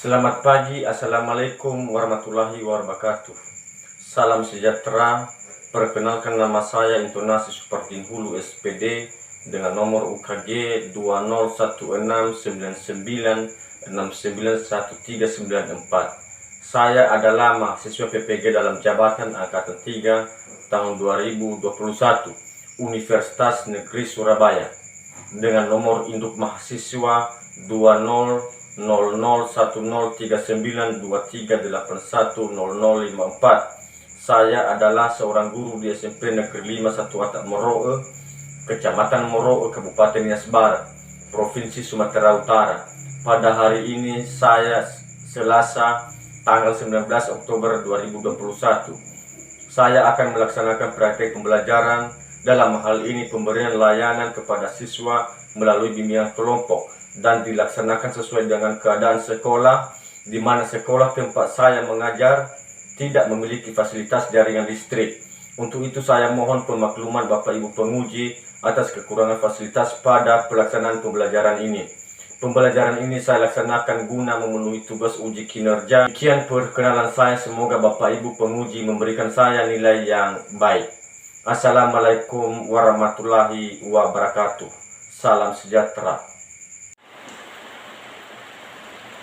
Selamat pagi, Assalamualaikum warahmatullahi wabarakatuh. Salam sejahtera. Perkenalkan, nama saya Intonasi Supardin Hulu SPD dengan nomor UKG 201699691394. Saya adalah mahasiswa PPG dalam jabatan Angkatan 3 tahun 2021 Universitas Negeri Surabaya dengan nomor induk mahasiswa 20.103923810054. Saya adalah seorang guru di SMP Negeri 5 1 Atak Moroe, Kecamatan Moroe, Kabupaten Nias Barat, Provinsi Sumatera Utara. Pada hari ini saya Selasa tanggal 19 Oktober 2021. Saya akan melaksanakan praktek pembelajaran, dalam hal ini pemberian layanan kepada siswa melalui bimbingan kelompok, dan dilaksanakan sesuai dengan keadaan sekolah, di mana sekolah tempat saya mengajar tidak memiliki fasilitas jaringan listrik. Untuk itu saya mohon pemakluman Bapak Ibu penguji atas kekurangan fasilitas pada pelaksanaan pembelajaran ini. Pembelajaran ini saya laksanakan guna memenuhi tugas uji kinerja. Sekian perkenalan saya, semoga Bapak Ibu penguji memberikan saya nilai yang baik. Assalamualaikum warahmatullahi wabarakatuh. Salam sejahtera.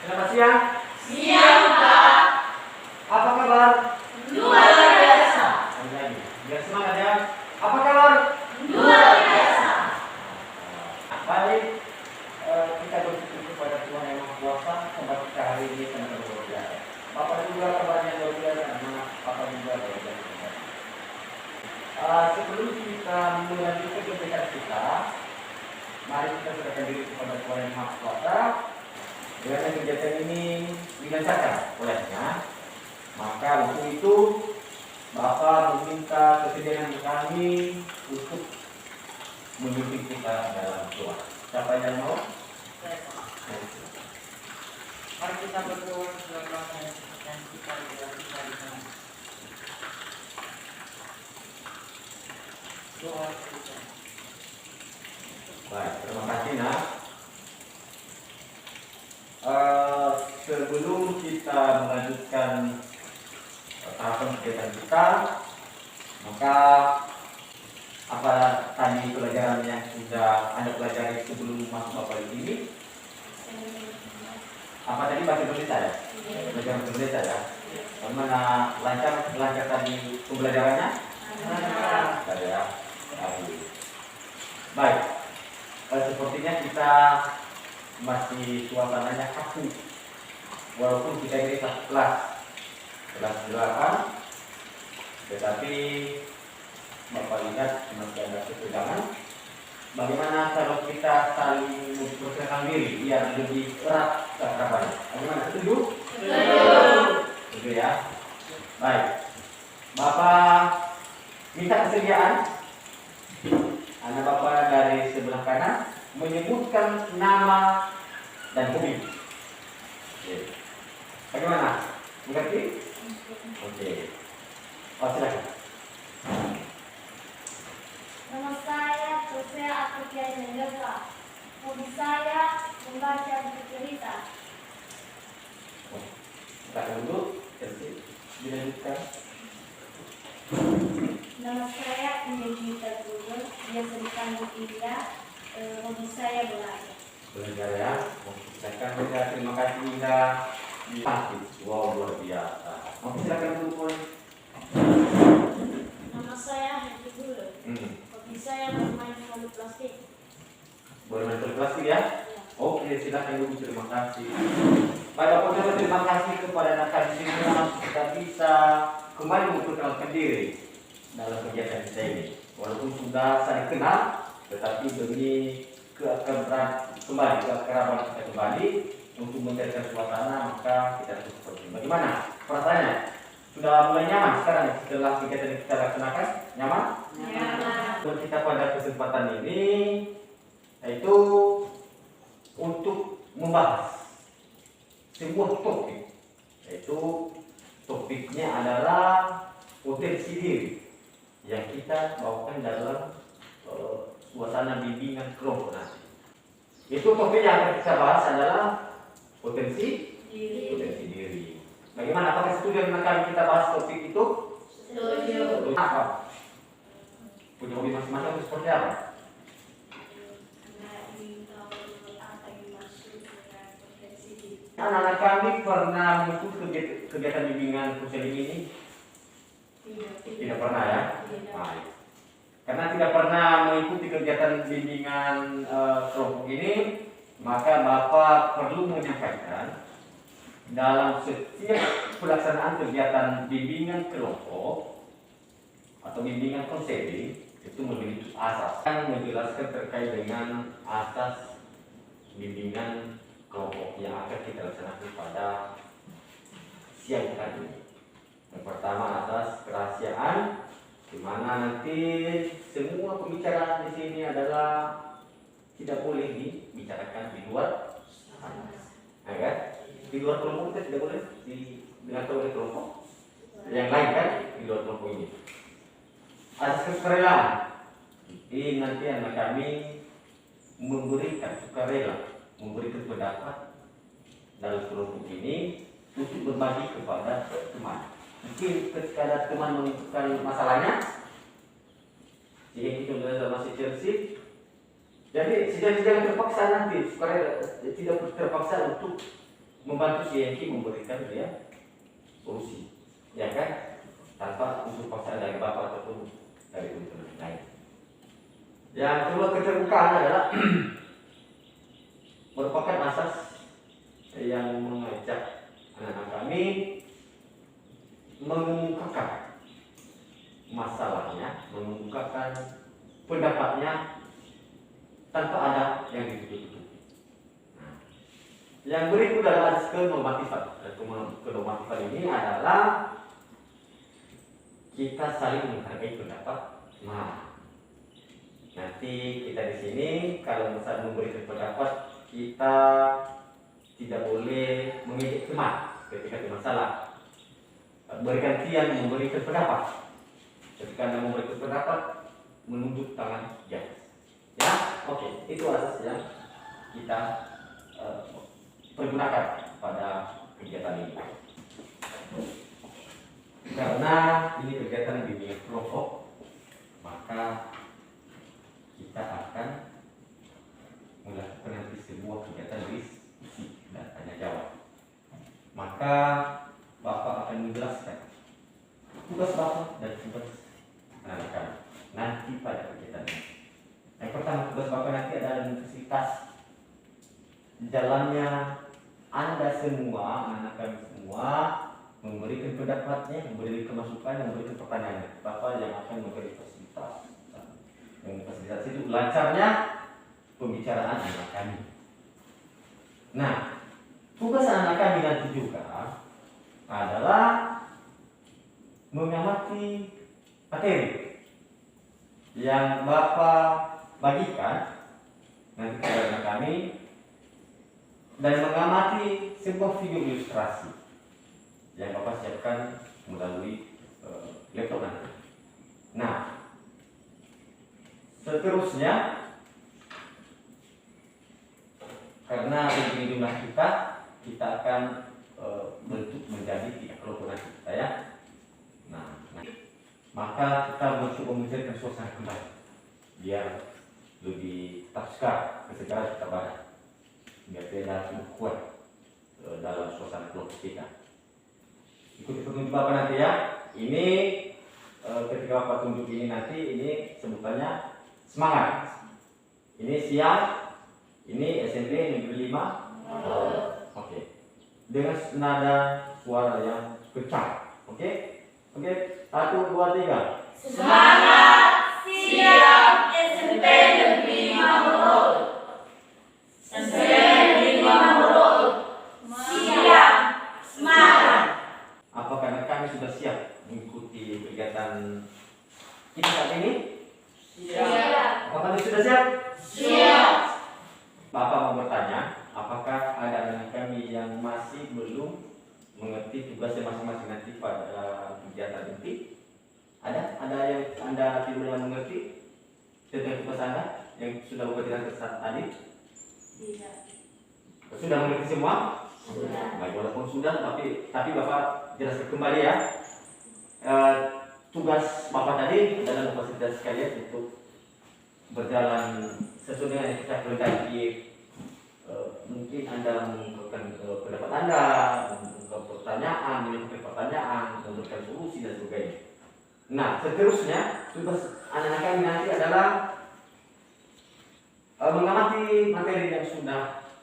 Selamat siang. Siang, Pak. Apa kabar? Luar biasa. Biar semangat ya. Apa kabar? Luar biasa. Baik. Kita bersyukur kepada Tuhan Yang Maha Kuasa sebab kita hari ini sangat luar biasa. Bapak juga kabarnya luar biasa, anak Bapak juga luar biasa. Sebelum kita melanjutkan kegiatan kita, mari kita serahkan diri kepada Tuhan Yang Maha Kuasa. Dengan kegiatan ini dilancarkan olehnya, maka untuk itu Bapak meminta kesediaan kami untuk memimpin kita dalam doa. Siapa yang mau? Mari kita berdoa dan kita berdoa. Doa kita. Baik, terima kasih nak. Sebelum kita melanjutkan tahapan kegiatan kita, maka apa tadi pelajaran yang sudah Anda pelajari sebelum masuk Bapak di sini? Apa tadi bahasa Indonesia ya? Belajar Indonesia ya? Bagaimana lancar tadi pembelajarannya? Lancar ya. Baik. Sepertinya kita masih suasananya kaku, walaupun kita ini satu kelas 8, tetapi Bapak lihat masih ada ketegangan. Bagaimana kalau kita saling memperkenalkan diri biar lebih erat keakrabannya? Bagaimana, setuju? Setuju ya. Baik, Bapak minta kesediaan anak Bapak dari sebelah kanan menyebutkan nama dan hobi. Bagaimana? Mengerti? Oke. Silakan. Nama saya Sofia Atikia Mendoza. Hobi saya membaca buku cerita. Silakan dulu. Dilanjutkan. Nama saya Indah Google. Biasa dipanggil Indah. Hobi saya belajar. Belajar ya. Silakan Indah. Terima kasih Indah. Wow, luar biasa. Oke, silakan dulu Poin. Nama saya Henry Google. Hobi saya bermain bola plastik. Bermain bola plastik ya? Oke, silakan dulu. Terima kasih. Baik, Bapak, terima kasih kepada anak di sini. Kita bisa kembali memperkenalkan diri dalam kegiatan kita ini. Walaupun sudah saling kenal, tetapi demi keakraban kita kembali untuk mencairkan suasana, maka kita harus seperti ini. Bagaimana perasaannya? Sudah mulai nyaman sekarang setelah kegiatan yang kita laksanakan? Nyaman? Nyaman. Dan kita pada kesempatan ini yaitu untuk membahas sebuah topik, yaitu topiknya adalah potensi diri yang kita bawakan dalam suasana bimbingan kelompok nanti. Itu topik yang akan kita bahas adalah potensi diri. Potensi diri. Bagaimana? Apakah setuju dengan kami kita bahas topik itu? Setuju. Apa? Punya hobi masing-masing atau seperti apa? Karena ingin tahu apa yang dimaksud dengan potensi diri. Anak-anak kami pernah mengikuti kegiatan bimbingan konseling ini? Tidak pernah ya? Tidak. Baik. Karena tidak pernah mengikuti kegiatan bimbingan kelompok ini, maka Bapak perlu menyampaikan dalam setiap pelaksanaan kegiatan bimbingan kelompok atau bimbingan konseling itu memiliki asas. Yang menjelaskan terkait dengan asas bimbingan kelompok yang akan kita laksanakan pada siang hari ini. Yang pertama asas kerahasiaan, di mana nanti semua pembicaraan di sini adalah tidak boleh dibicarakan di luar sana. Nah, kan? Di luar kelompok kita tidak boleh didengarkan oleh kelompok yang lain kan di luar kelompok ini. Asas kesukarelaan, ini nanti anak kami memberikan sukarela, memberikan pendapat dalam kelompok ini untuk berbagi kepada teman. Mungkin ketika ada teman menunjukkan masalahnya, jika kita belajar masih Chelsea, jadi jangan terpaksa nanti, supaya tidak terpaksa untuk membantu si Yengki memberikan dia solusi, ya kan? Tanpa unsur paksaan dari bapak ataupun dari teman lain. Yang kedua, keterbukaan adalah merupakan asas yang mengajak anak-anak kami mengungkapkan masalahnya, mengungkapkan pendapatnya tanpa ada yang ditutup-tutupi. Nah, yang berikut adalah asas kenormatifan. Kenormatifan ini adalah kita saling menghargai pendapat. Nah, nanti kita di sini kalau misalnya memberikan pendapat, kita tidak boleh mengejek teman ketika ada masalah. Bergantian memberikan pendapat. Ketika Anda memberikan pendapat, menunduk tangan di atas. Ya, oke. Itu asas yang kita pergunakan pada kegiatan ini. Karena ini kegiatan bimbingan kelompok, maka kita akan melakukan nanti sebuah kegiatan diskusi dan tanya jawab. Maka Bapak akan menjelaskan tugas Bapak dan tugas anak kami nanti pada kegiatan ini. Yang pertama, tugas Bapak nanti adalah memfasilitasi jalannya Anda semua, anak kami semua, memberikan pendapatnya, memberikan masukan, memberikan pertanyaan. Bapak yang akan memberi fasilitas. Memfasilitasi itu lancarnya pembicaraan anak kami. Nah, tugas anak kami nanti juga adalah mengamati materi yang Bapak bagikan nanti kepada anak kami dan mengamati sebuah video ilustrasi yang Bapak siapkan melalui laptop nanti. Nah, seterusnya karena begini jumlah kita akan bentuk menjadi 3 kelompok nanti kita ya. Nah, maka kita mencoba menjadikan suasana kembali biar lebih tersegar kesegaran kita pada biar tidak lebih kuat dalam suasana kelompok kita. Ikuti petunjuk Bapak nanti ya. Ini ketika Bapak tunjuk ini nanti ini sebutannya semangat. Ini siang, ini SMP negeri 5. Oke. Dengan nada suara yang kencang. Oke? Oke, 1, 2, 3. Semangat siang SMP Negeri 5 Murut. SMP Negeri 5 Murut. Siang semangat. Apakah kami sudah siap mengikuti kegiatan kita saat ini? Siap. Apakah kami sudah siap? Siap. Bapak mau bertanya, apakah ada anak kami yang masih belum mengerti tugasnya masing-masing nanti pada kegiatan inti? Ada yang Anda tidak mengerti tentang tugas Anda yang sudah bekerja saat tadi? Tidak. Sudah mengerti semua? Baik, walaupun sudah, tapi Bapak jelaskan kembali ya. Tugas Bapak tadi adalah memfasilitasi sekalian untuk berjalan sesuai dengan yang kita kehendaki. Mungkin Anda mengungkapkan pendapat Anda, mengungkapkan pertanyaan, menyampaikan pertanyaan, memberikan solusi dan sebagainya. Nah, seterusnya tugas anak-anak kami nanti adalah mengamati materi yang sudah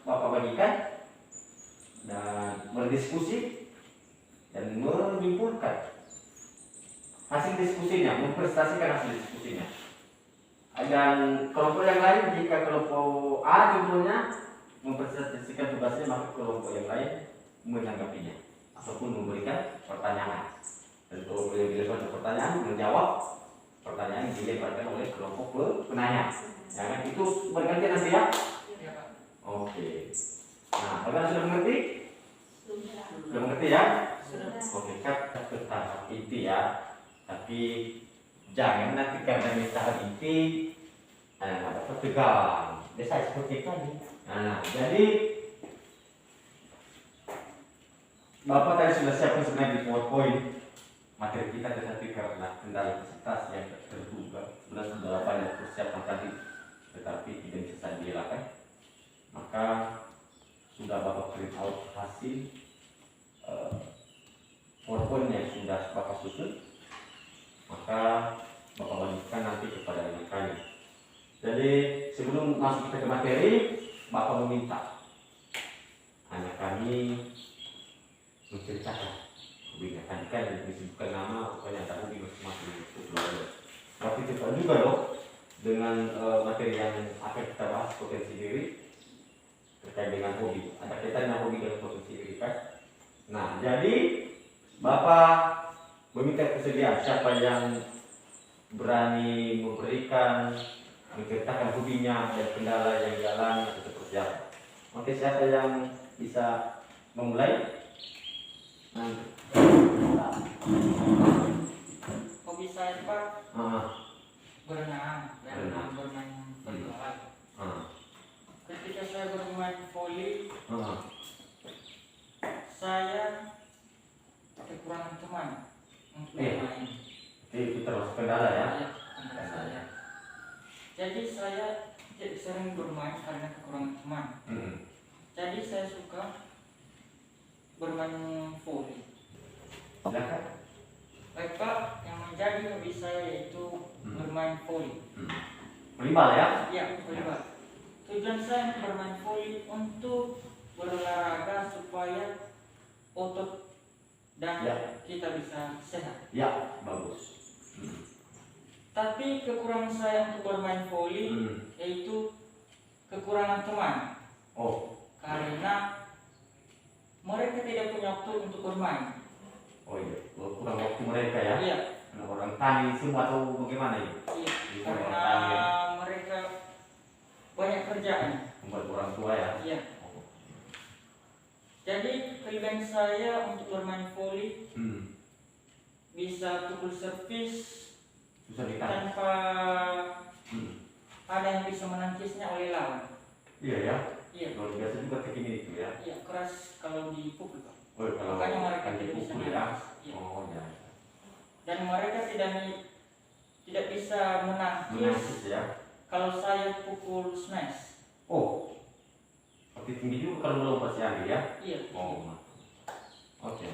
Bapak bagikan dan berdiskusi dan menyimpulkan hasil diskusinya, mempresentasikan hasil diskusinya. Dan kelompok yang lain, jika kelompok A contohnya mempresentasikan tugasnya, maka kelompok yang lain menanggapinya ataupun memberikan pertanyaan. Dan kalau beliau dilempar pertanyaan, menjawab pertanyaan yang dilemparkan oleh kelompok penanya. Ya kan? Itu berganti nanti ya? Oke. Nah, kalian sudah mengerti? Sudah mengerti ya? Oke, kita ke tahap inti ya. Tapi jangan nanti karena di tahap inti dapat tegang. Biasa seperti tadi. Nah, jadi Bapak tadi sudah siapkan sebenarnya di PowerPoint materi kita, tetapi karena kendala fasilitas yang terduga sudah Bapak yang persiapkan tadi, tetapi tidak bisa saya dilakukan, maka sudah Bapak print out hasil PowerPoint yang sudah Bapak susun, maka Bapak bagikan nanti kepada anak kami. Jadi sebelum masuk kita ke materi, Bapak meminta anak kami menceritakan hobinya. Tadi kan disebutkan nama, pokoknya ada hobi masing-masing itu keluarga. Tapi kita juga loh dengan materi yang akan kita bahas, potensi diri terkait dengan hobi. Ada kaitan dengan hobi dan potensi diri kan? Nah, jadi Bapak meminta kesediaan siapa yang berani memberikan, menceritakan hobinya dan kendala yang dialami atau seperti apa. Oke, siapa yang bisa memulai? Hobi saya Pak berenang dan bermain volley. Ketika saya bermain volley, saya kekurangan teman untuk bermain. Itu termasuk kendala ya? Ya, kendala saya. Jadi saya tidak sering bermain karena kekurangan teman. Jadi saya suka bermain volley. Silakan. Baik Pak, yang menjadi hobi saya yaitu bermain volley. Volleyball ya? Ya, volleyball. Tujuan saya bermain volley untuk berolahraga supaya otot dan kita bisa sehat. Ya, bagus. Tapi kekurangan saya untuk bermain volley yaitu kekurangan teman. Oh, Karena mereka tidak punya waktu untuk bermain. oh iya, kurang waktu mereka ya? Iya. Orang tani semua atau bagaimana ya? Iya. Jadi Karena orang tani ya? mereka banyak kerjaan. Membuat orang tua ya? Iya. Jadi kelebihan saya untuk bermain volley bisa pukul servis Susah ditahan. tanpa ada yang bisa menangkisnya oleh lawan. Iya ya? Iya. Luar biasa juga teknik itu ya? Iya, keras kalau dipukul Pak. Oh, kalau Makanya mereka kan tidak bisa dipukul ya? menangkis. Iya. Oh ya. Dan mereka tidak bisa menangkis Menangkis ya? kalau saya pukul smash. Oh, tapi tinggi juga kalau melompat si Andi ya? Iya. Oh, oke.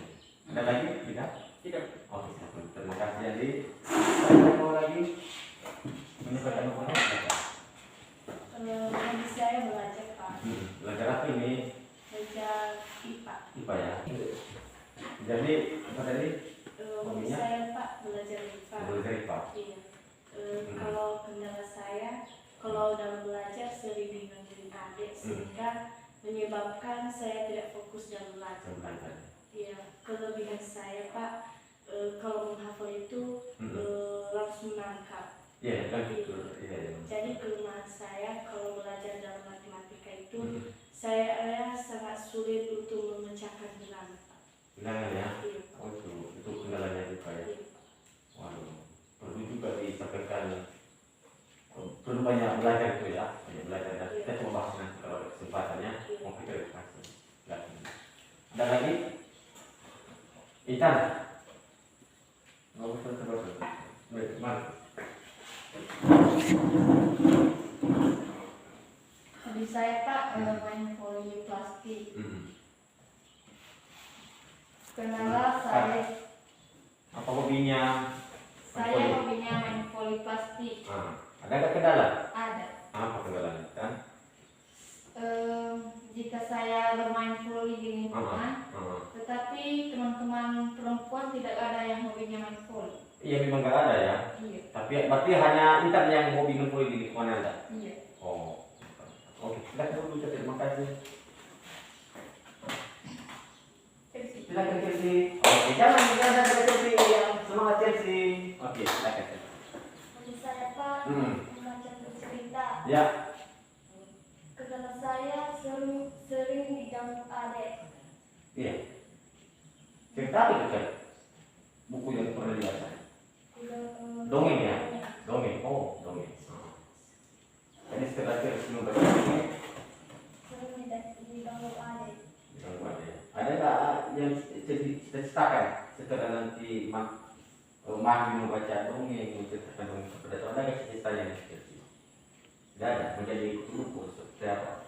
Ada lagi? Tidak? Tidak. Oke, siap. Terima kasih Andi. Saya mau lagi menyampaikan apa? Hobi saya belajar Pak. Belajar apa ini? Belajar IPA. IPA ya? Jadi, apa tadi? Hobi saya Pak belajar IPA. Belajar IPA? Iya. Kalau kendala saya, kalau dalam belajar sering bingung dengan adik sehingga menyebabkan saya tidak fokus dalam belajar. Iya. Kelebihan saya Pak, kalau menghafal itu langsung menangkap. Iya, kan gitu. Iya. Jadi kelemahan saya kalau belajar dalam matematika itu saya sangat sulit untuk memecahkan bilangan. Bilangan ya? Iya. Oh itu kendalanya juga ya? Iya. Waduh, perlu juga disampaikan. Perlu banyak belajar itu ya, banyak belajar. Dan kita coba bahas nanti kalau ada kesempatannya, mau kita kasih. Ada lagi? Ikan. Nggak usah terus. Baik, mana? Hobi saya Pak main voli plastik. Kendala saya Apa hobinya? saya hobinya main voli plastik. Ada nggak kendala? Ada. Apa kendalanya kan? Jika saya bermain voli di lingkungan, tetapi teman-teman perempuan tidak ada yang hobinya main voli. Iya memang nggak ada ya. Iya. Tapi berarti hanya Intan yang hobi main voli di lingkungan Anda. Iya. Oh. Oke, silakan dulu. Terima kasih. Silakan Chelsea. Oke, jangan ada Chelsea yang semangat Chelsea. Oke, silakan. Hobi saya Pak membaca cerita. Ya. Kendala saya sering diganggu adik. Iya. Cerita apa itu, Cek? Buku yang pernah dibaca. Dongeng ya? Dongeng. Oh, dongeng. Jadi setelah sebelum baca dongeng, Sering diganggu adik. ada nggak yang ceritakan setelah nanti Mahdi membaca dongeng, menceritakan dongeng kepada orang, ada nggak cerita yang seperti itu? Tidak ada, menjadi buku seperti apa?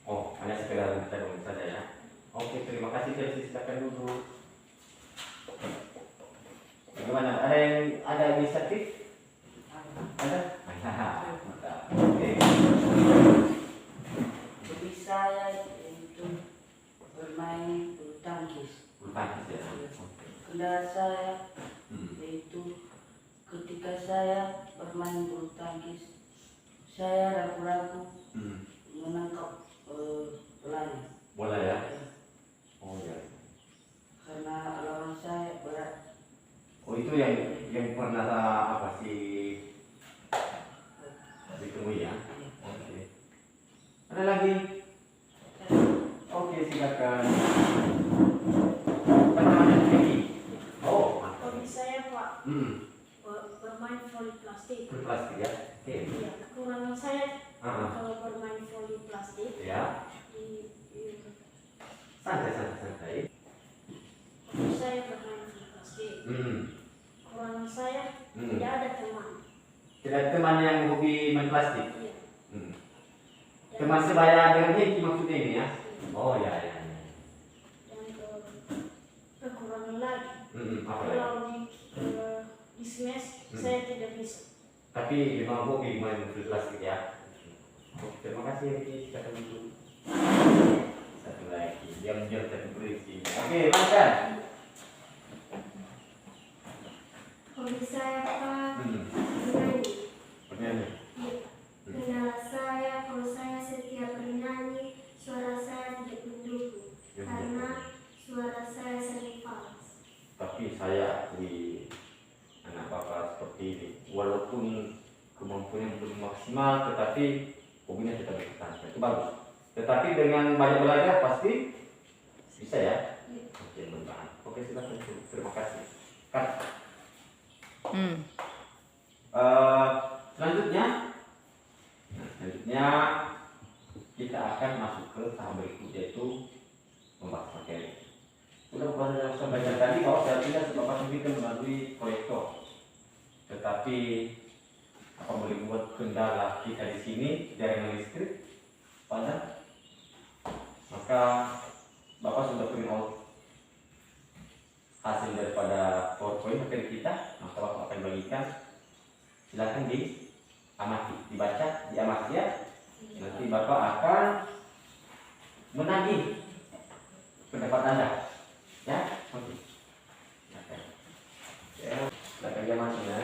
Oh, hanya sekedar baca dongeng saja ya. Oke, terima kasih. Silakan dulu. Bagaimana? Ada inisiatif? Ada? Oke. Hobi saya itu bermain bulu tangkis. Bulu tangkis ya. Kendala saya yaitu ketika saya bermain bulu tangkis, saya ragu-ragu menangkap bolanya. Bola ya? Oh ya. Karena lawan saya berat. Oh itu yang pernah apa sih ditemui ya? Oke. Ada lagi? Oke, silakan. Apa namanya? Peggy. Oh. Hobi saya Pak bermain voli plastik. Berplastik ya. Oke. Iya, kekurangan saya kalau bermain voli plastik Ya. Santai. hobi saya bermain voli plastik. Kekurangan saya tidak ada teman. Tidak ada teman yang hobi main plastik. Iya. Teman sebaya dengan Heki maksudnya ini ya? Oh ya. Dan kekurangan lagi. Apa lagi? Kalau di smash saya tidak bisa. Tapi memang hobi main plastik ya. Oke, terima kasih Heki. Silakan dulu. Satu lagi, diam-diam tapi berisi. Oke, lanjutkan. Hobi saya Pak Bernyanyi. Kendala saya kalau saya setiap bernyanyi suara saya tidak mendukung karena suara saya sering fals. Tapi saya akui anak bapak seperti ini, walaupun kemampuannya belum maksimal, tetapi hobinya tetap bertahan. Itu bagus. Tetapi dengan banyak belajar pasti bisa ya. Oke, mudah-mudahan. Oke, silakan. Terima kasih. Kan. Selanjutnya kita akan masuk ke tahap berikutnya, yaitu membahas materi. Sudah saya sampaikan tadi bahwa saya tidak Bapak Sumbikan melalui proyektor, tetapi apa boleh buat kendala kita di sini jaringan listrik pada, maka Bapak sudah print out hasil daripada PowerPoint materi kita, maka Bapak akan bagikan. Silakan diamati, dibaca, diamati ya. Nanti Bapak akan menagih pendapat Anda. Ya, oke. Ya, silakan diamati ya.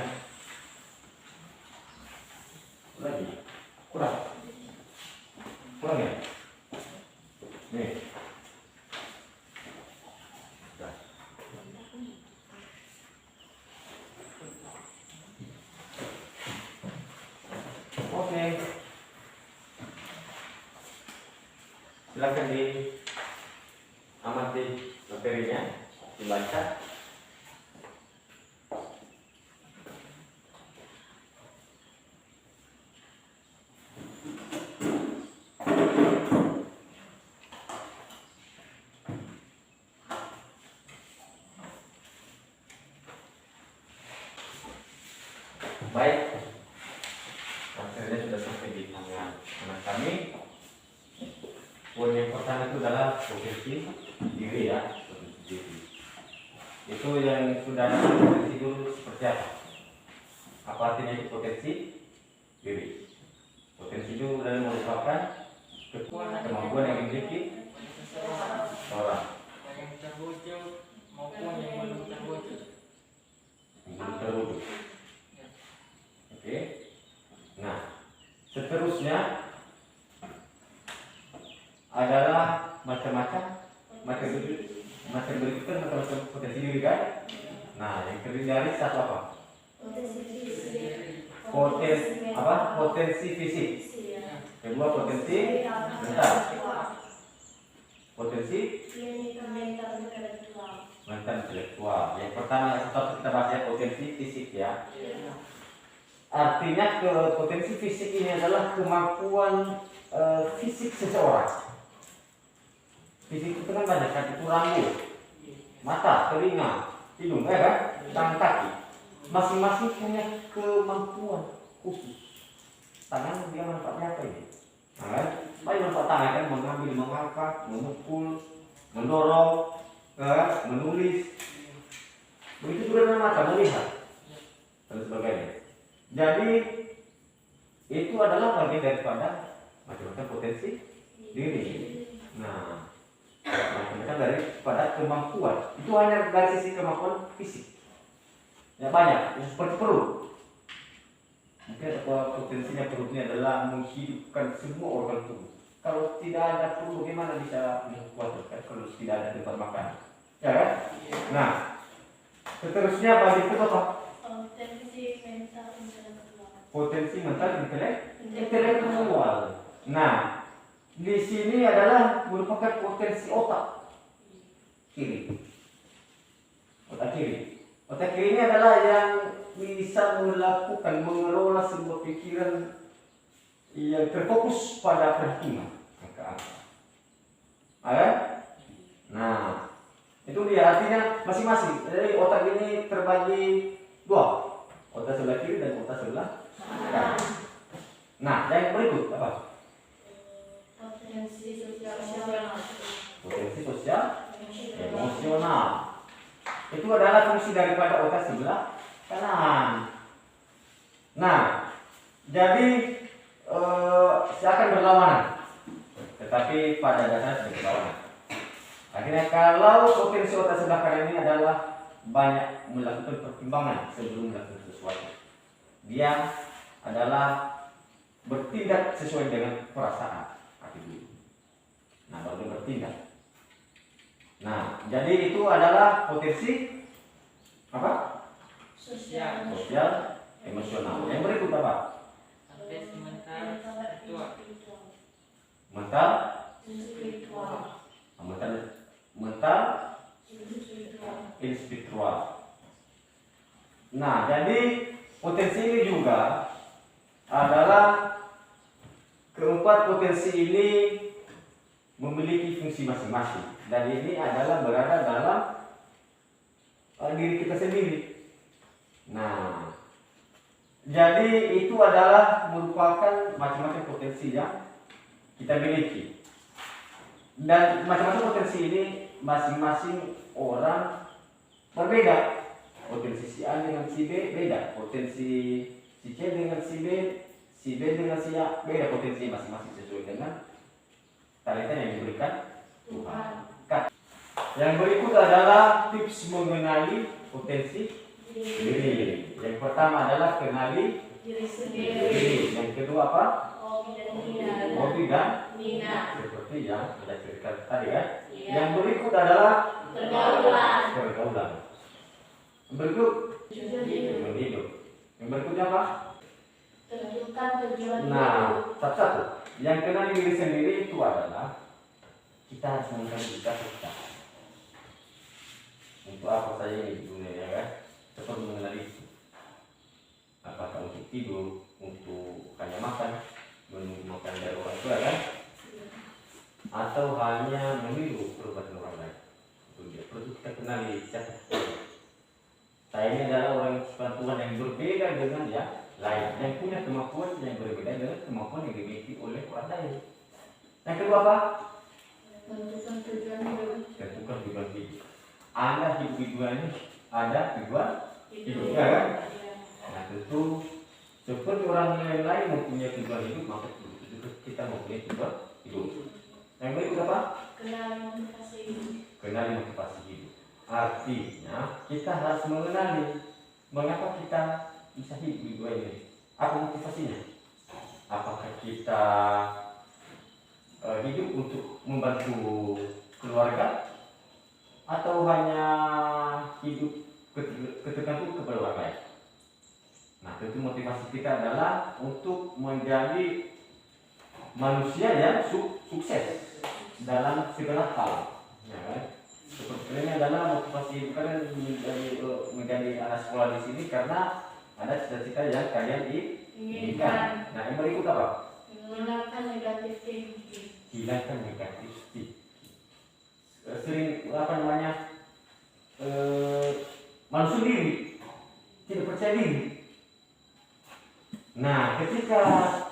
Lagi, kurang ya. Nih. Oke. Silakan diamati materinya, dibaca. Baik, materinya sudah sampai di tangan anak kami. Poin yang pertama itu adalah potensi diri ya, potensi diri. Itu yang sudah ada potensi dulu seperti apa? Apa artinya itu potensi diri? Potensi itu adalah merupakan kemampuan yang dimiliki seorang yang terwujud maupun yang belum terwujud. belum terwujud. Oke. Nah, seterusnya adalah macam-macam materi berikutnya macam-macam potensi diri kan? Nah, yang terdiri dari satu apa? Potensi fisik. Kedua potensi mental. Potensi mental intelektual. Yang pertama kita bahas ya potensi fisik ya. Artinya potensi fisik ini adalah kemampuan fisik seseorang. Fisik itu kan banyak kan, itu rambut, mata, telinga, hidung, kan? Tangan, kaki. Masing-masing punya kemampuan khusus. Tangan dia manfaatnya apa ini? Nah, kan? Baik manfaat tangan kan mengambil, mengangkat, memukul, mendorong, kan? Menulis. Begitu juga dengan mata, melihat dan sebagainya. Jadi itu adalah bagian daripada macam-macam potensi diri. Nah, macam-macam daripada kemampuan. Itu hanya dari sisi kemampuan fisik. Ya banyak, ya, seperti perut. Mungkin potensinya perut ini adalah menghidupkan semua organ tubuh. Kalau tidak ada perut, bagaimana bisa menguatkan kalau tidak ada tempat makan? Ya kan? Nah, seterusnya bagi itu apa? Potensi mental intelektual. Nah, di sini adalah merupakan potensi otak kiri. Otak kiri. Otak kiri ini adalah yang bisa melakukan, mengelola sebuah pikiran yang terfokus pada perhitungan. Nah, itu dia artinya masing-masing. Jadi otak ini terbagi dua, otak sebelah kiri dan otak sebelah kanan. Nah, yang berikut apa? Potensi sosial Emosional. Itu adalah fungsi daripada otak sebelah kanan. Nah, jadi seakan berlawanan, tetapi pada dasarnya tidak berlawanan. Akhirnya kalau potensi otak sebelah kanan ini adalah banyak melakukan pertimbangan sebelum melakukan sesuatu. Dia adalah bertindak sesuai dengan perasaan hati dulu. Nah, baru bertindak. Nah, jadi itu adalah potensi apa? sosial Emosional. Yang berikut apa? Potensi mental spiritual. Mental spiritual. Nah, jadi potensi ini juga adalah keempat potensi ini memiliki fungsi masing-masing dan ini adalah berada dalam diri kita sendiri. Nah, jadi itu adalah merupakan macam-macam potensi yang kita miliki. Dan macam-macam potensi ini masing-masing orang berbeda. Potensi si A dengan si B beda. Potensi si C dengan si B dengan si A beda potensi masing-masing sesuai dengan talenta yang diberikan Tuhan. Yang berikut adalah tips mengenali potensi diri. Yang pertama adalah kenali diri sendiri. Yang kedua apa? Hobi dan minat. seperti yang kita ceritakan tadi kan. Iya. Yang berikut adalah Pergaulan. Berikut Hidup. hidup. Yang berikutnya apa? Tentukan tujuan Nah, hidup. satu-satu. Yang kenali diri sendiri itu adalah kita harus mengenali kita. Untuk apa saya ini di dunia ya kan? Kita perlu mengenali itu. Apakah untuk tidur, untuk hanya makan, menunggu makan dari orang tua kan? Atau hanya meniru perbuatan orang lain. Itu dia. Perlu kita kenali siapa. Saya ini adalah orang yang kemampuan yang berbeda dengan yang lain, yang punya kemampuan yang berbeda dengan kemampuan yang dimiliki oleh orang lain. Yang kedua apa? Tentukan tujuan hidup. Tentukan tujuan hidup. Anda hidup di dunia ini ada tujuan hidup, ya kan? Nah tentu seperti orang lain mempunyai tujuan hidup, maka kita mempunyai tujuan hidup. Yang berikut apa? Kenali motivasi hidup. Kenali motivasi hidup. Artinya kita harus mengenali mengapa kita bisa hidup di dunia ini. Apa motivasinya? Apakah kita hidup untuk membantu keluarga atau hanya hidup tergantung kepada orang lain? Nah, tentu motivasi kita adalah untuk menjadi manusia yang sukses dalam segala hal, ya kan? Seperti ini adalah motivasi kalian menjadi anak sekolah di sini karena ada cita-cita yang kalian inginkan. Nah, yang berikut apa? Menghilangkan negatif thinking. Hilangkan negatif thinking. Sering apa namanya? Malu sendiri, tidak percaya diri. Nah, ketika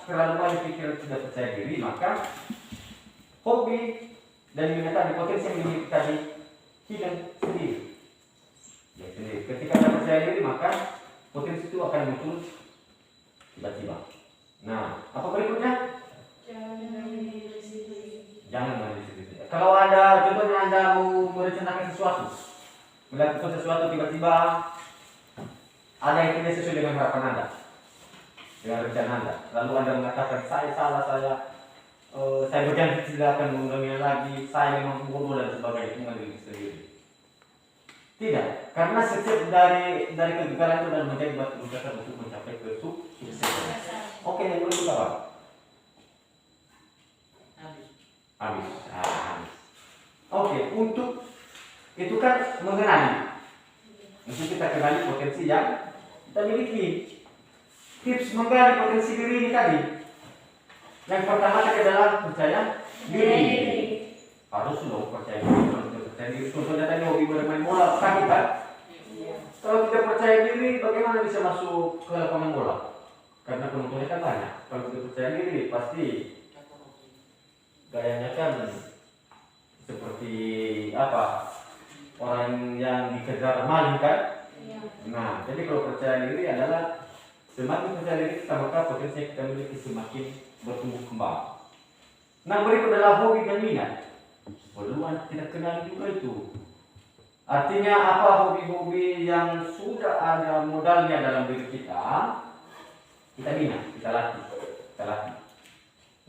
terlalu banyak pikiran tidak percaya diri, maka hobi dan minat tadi, potensi yang dimiliki tadi hilang sendiri. Ya, sendiri. Ketika tidak percaya diri, maka potensi itu akan muncul tiba-tiba. Nah, apa berikutnya? Jangan mengambil diri sendiri. Jangan mengambil diri sendiri. Kalau ada, contohnya Anda mau merencanakan sesuatu, melakukan sesuatu tiba-tiba ada yang tidak sesuai dengan harapan Anda, dengan rencana Anda. Lalu Anda mengatakan, saya salah, saya berjanji tidak akan mengulanginya lagi, saya memang bodoh dan sebagainya, itu mengambil diri sendiri. Tidak, karena setiap dari kegagalan itu adalah menjadi batu loncatan untuk mencapai kesuksesan. Oke, yang berikut apa? Habis. Oke, untuk itu kan mengenali. Untuk kita kenali potensi yang kita miliki. Tips menggali potensi diri ini tadi. Yang pertama tadi adalah percaya diri. Harus dong percaya diri. Percaya diri. Contohnya tadi hobi bermain bola, sakit kan? Kalau tidak percaya diri, bagaimana bisa masuk ke lapangan bola? Karena penontonnya kan banyak. Kalau tidak percaya diri, pasti gayanya kan seperti apa? Orang yang dikejar maling kan? Nah, jadi kalau percaya diri adalah semakin percaya diri kita, maka potensi yang kita miliki semakin bertumbuh kembang. Nah, berikut adalah hobi dan minat. Perlu kita kenal juga itu. Artinya apa hobi-hobi yang sudah ada modalnya dalam diri kita minat, kita latih.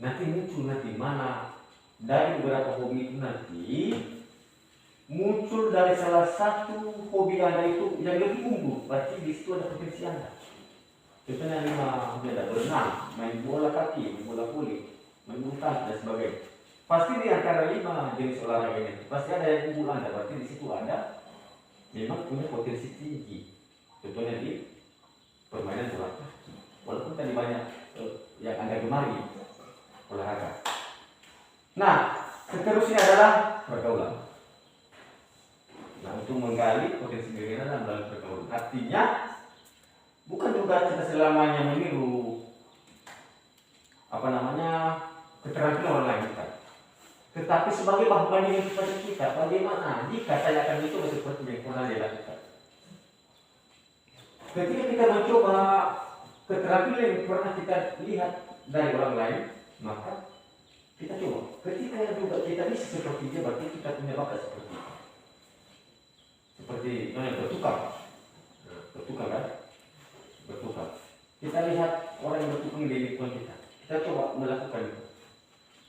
Nanti muncul mana dari beberapa hobi itu nanti muncul dari salah satu hobi Anda itu yang lebih unggul, berarti di situ ada potensi Anda. Contohnya 5 beda, berenang, main bola kaki, main bola voli, main bulu tangkis dan sebagainya. Pasti di antara 5 jenis olahraga ini pasti ada yang unggul Anda, berarti di situ Anda memang punya potensi tinggi. Contohnya di permainan bola kaki, walaupun tadi banyak yang Anda gemari olahraga. Nah, seterusnya adalah pergaulan. Nah, untuk menggali potensi diri Anda dalam pergaulan, artinya bukan juga kita selamanya meniru keterampilan orang lain kita, tetapi sebagai bahan bandingan kepada kita, bagaimana jika saya akan mencoba seperti yang pernah dia lakukan. Ketika kita mencoba keterampilan yang pernah kita lihat dari orang lain, maka kita coba. Ketika juga kita bisa seperti dia, berarti kita punya bakat seperti itu. Seperti bertukar kan? Bertukar. Kita lihat orang yang bertukar di lingkungan kita coba melakukan itu.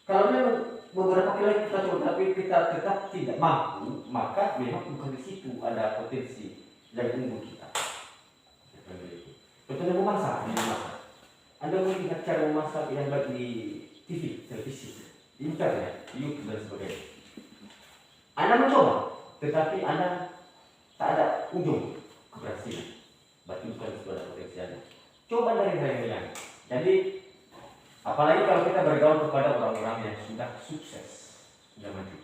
Kalau memang beberapa kali kita coba tapi kita tetap tidak mampu, maka memang bukan di situ ada potensi yang unggul kita. Contohnya memasak, Anda melihat cara memasak yang baik di TV, televisi, di internet, di YouTube dan sebagainya. Anda mencoba, tetapi Anda tak ada ujung keberhasilan. Berarti bukan sebuah potensi Anda. Coba dari hal yang lain. Jadi, apalagi kalau kita bergaul kepada orang-orang yang sudah sukses, sudah maju,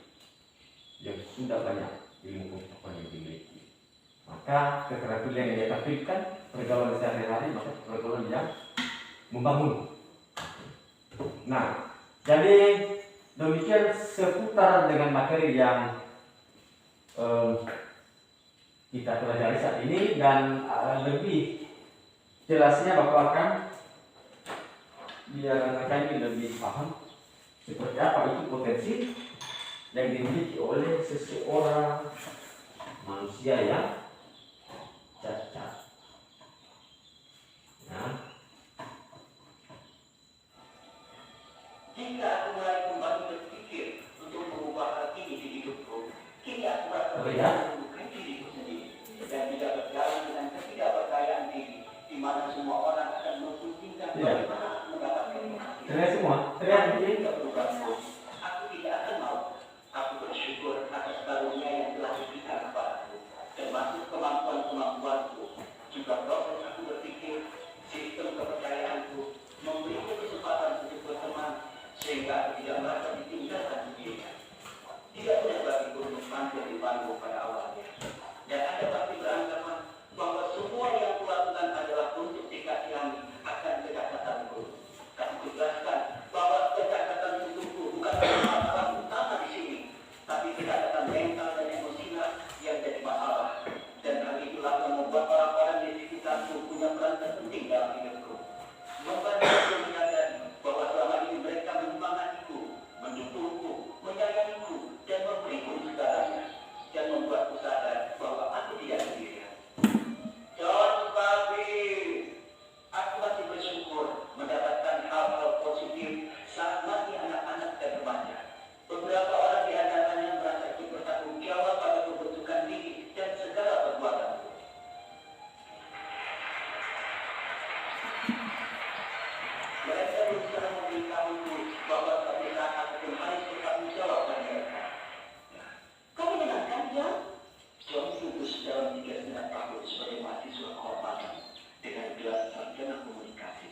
yang sudah banyak ilmu pengetahuan yang dimiliki, maka keterampilan yang dia tampilkan pergaulan sehari-hari, maka pergaulan yang membangun. Nah, jadi demikian seputar dengan materi yang kita pelajari saat ini, dan lebih jelasnya Bapak akan biar anak ini lebih paham seperti apa itu potensi yang dimiliki oleh seseorang manusia yang cacat. Nah, jika aku mulai kembali berpikir untuk mengubah hal ini di hidupku, kini aku merasa menemukan diriku sendiri dan tidak berjalan dengan ketidakberdayaan diri, di mana semua orang akan mementingkan bagaimana aku mendapatkan penghasilan. terlihat semua, terlihat ini. Tidak berubah pun, aku tidak akan mau. Aku bersyukur atas karunia yang telah diberikan kepadaku, termasuk kemampuan-kemampuanku, juga proses aku berpikir, sistem kepercayaanku, memberiku kesempatan untuk berteman, sehingga aku tidak merasa ditinggalkan sendirian. Tidak mudah bagiku untuk tampil di panggung pada awalnya, dan ada pasti beranggapan bahwa semua yang kulakukan adalah untuk dikasihani akan kecakatanku. Tapi kujelaskan bahwa kecacatan tubuhku bukan masalah utama di sini, tapi kecacatan mental dan emosional yang jadi masalah. Dan hal itulah yang membuat orang-orang di sekitarku punya peran terpenting dalam hidupku. Membantu aku menyadari bahwa selama ini mereka menyemangatiku, mendukungku, menyayangiku, dan memberiku segalanya, dan membuatku sadar bahwa aku tidak sendirian. John Bobby, aku masih bersyukur mendapatkan hal-hal positif saat masih anak-anak dan remaja. Beberapa orang di antaranya merasa ikut bertanggung jawab pada pembentukan diri dan segala perbuatanku. Mereka berusaha memberitahuku bahwa suatu saat aku pun harus bertanggung jawab pada mereka. Kau menyenangkan, John? John lulus dalam 3,5 tahun sebagai mahasiswa kehormatan dengan gelar sarjana komunikasi.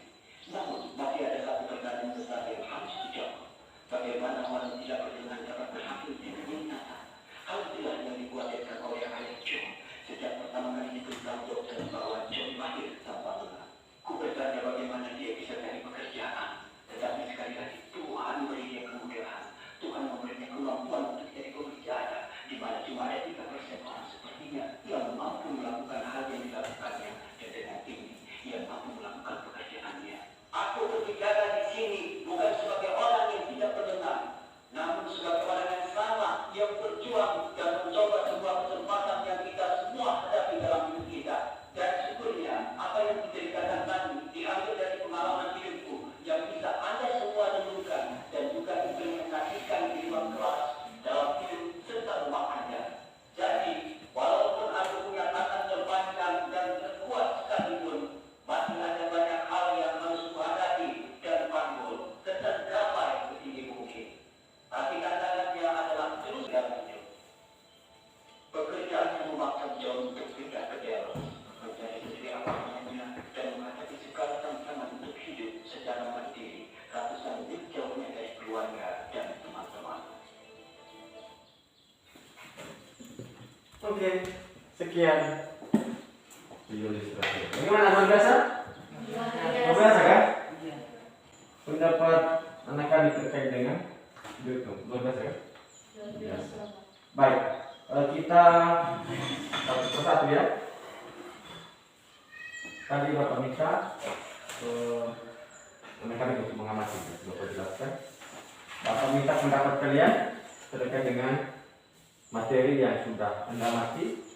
Namun, masih ada satu pertanyaan besar yang harus dijawab. Bagaimana orang tidak berkenan dapat berhasil di dunia nyata? Hal itulah yang dikhawatirkan oleh ayah John sejak pertama kali diberitahu dokter bahwa John lahir tanpa lelah. Ku bertanya bagaimana dia bisa cari pekerjaan, tetapi sekali lagi Tuhan beri dia kemudahan. Tuhan memberinya kemampuan untuk jadi pekerjaan, di mana cuma ada 3% orang sepertinya yang mampu melakukan hal yang dilakukannya, dan dengan ini ia mampu melakukan pekerjaannya. Aku berbicara di sini bukan sebagai orang yang tidak berkenan, namun sebagai orang yang sama yang berjuang dan mencoba semua kesempatan yang kita semua hadapi dalam hidup kita. Dan syukurnya apa yang dijadikan tadi diambil dari pengalaman hidupku yang bisa Anda semua renungkan dan juga implementasikan di ruang kelas, dalam hidup serta rumah Anda. Jadi, walaupun aku punya tangan terpanjang dan terkuat sekalipun, masih ada banyak hal yang harus kuhadapi dan panggul tercapai setinggi mungkin. Tapi tantangannya adalah terus dalam hidup. Pekerjaan yang memaksa John untuk pindah ke Delos, menjadi istri apartemennya, dan menghadapi segala tantangan untuk hidup secara mandiri, ratusan mil jauhnya dari keluarga dan teman-teman. Oke, sekian ilustrasi. Bagaimana, luar biasa? Luar biasa kan? Iya. Pendapat anak kami terkait dengan itu luar biasa kan? Luar biasa. Baik, kita satu persatu ya. Tadi Bapak minta anak kami untuk mengamati, Bapak jelaskan. Bapak minta pendapat kalian terkait dengan materi yang sudah Anda amati.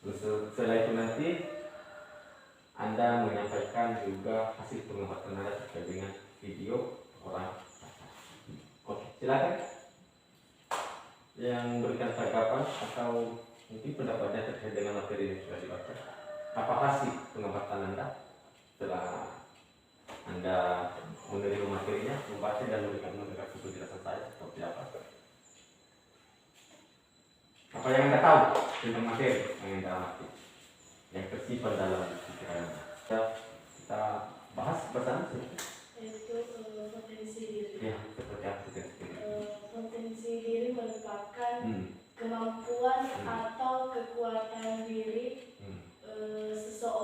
Setelah itu nanti Anda menyampaikan juga hasil pengamatan Anda terkait dengan video orang. Oke, silakan. Yang memberikan tanggapan atau mungkin pendapatnya terkait dengan materi yang sudah dibaca. Apa hasil pengamatan Anda setelah Anda menerima materinya, membaca dan memberikan penjelasan saya seperti apa? Apa yang Anda tahu tentang materi yang Anda amati, yang tersimpan dalam pikiran Anda? Kita bahas bersama sedikit. Yaitu potensi diri. Ya, seperti apa potensi diri? Potensi diri merupakan kemampuan atau kekuatan diri seseorang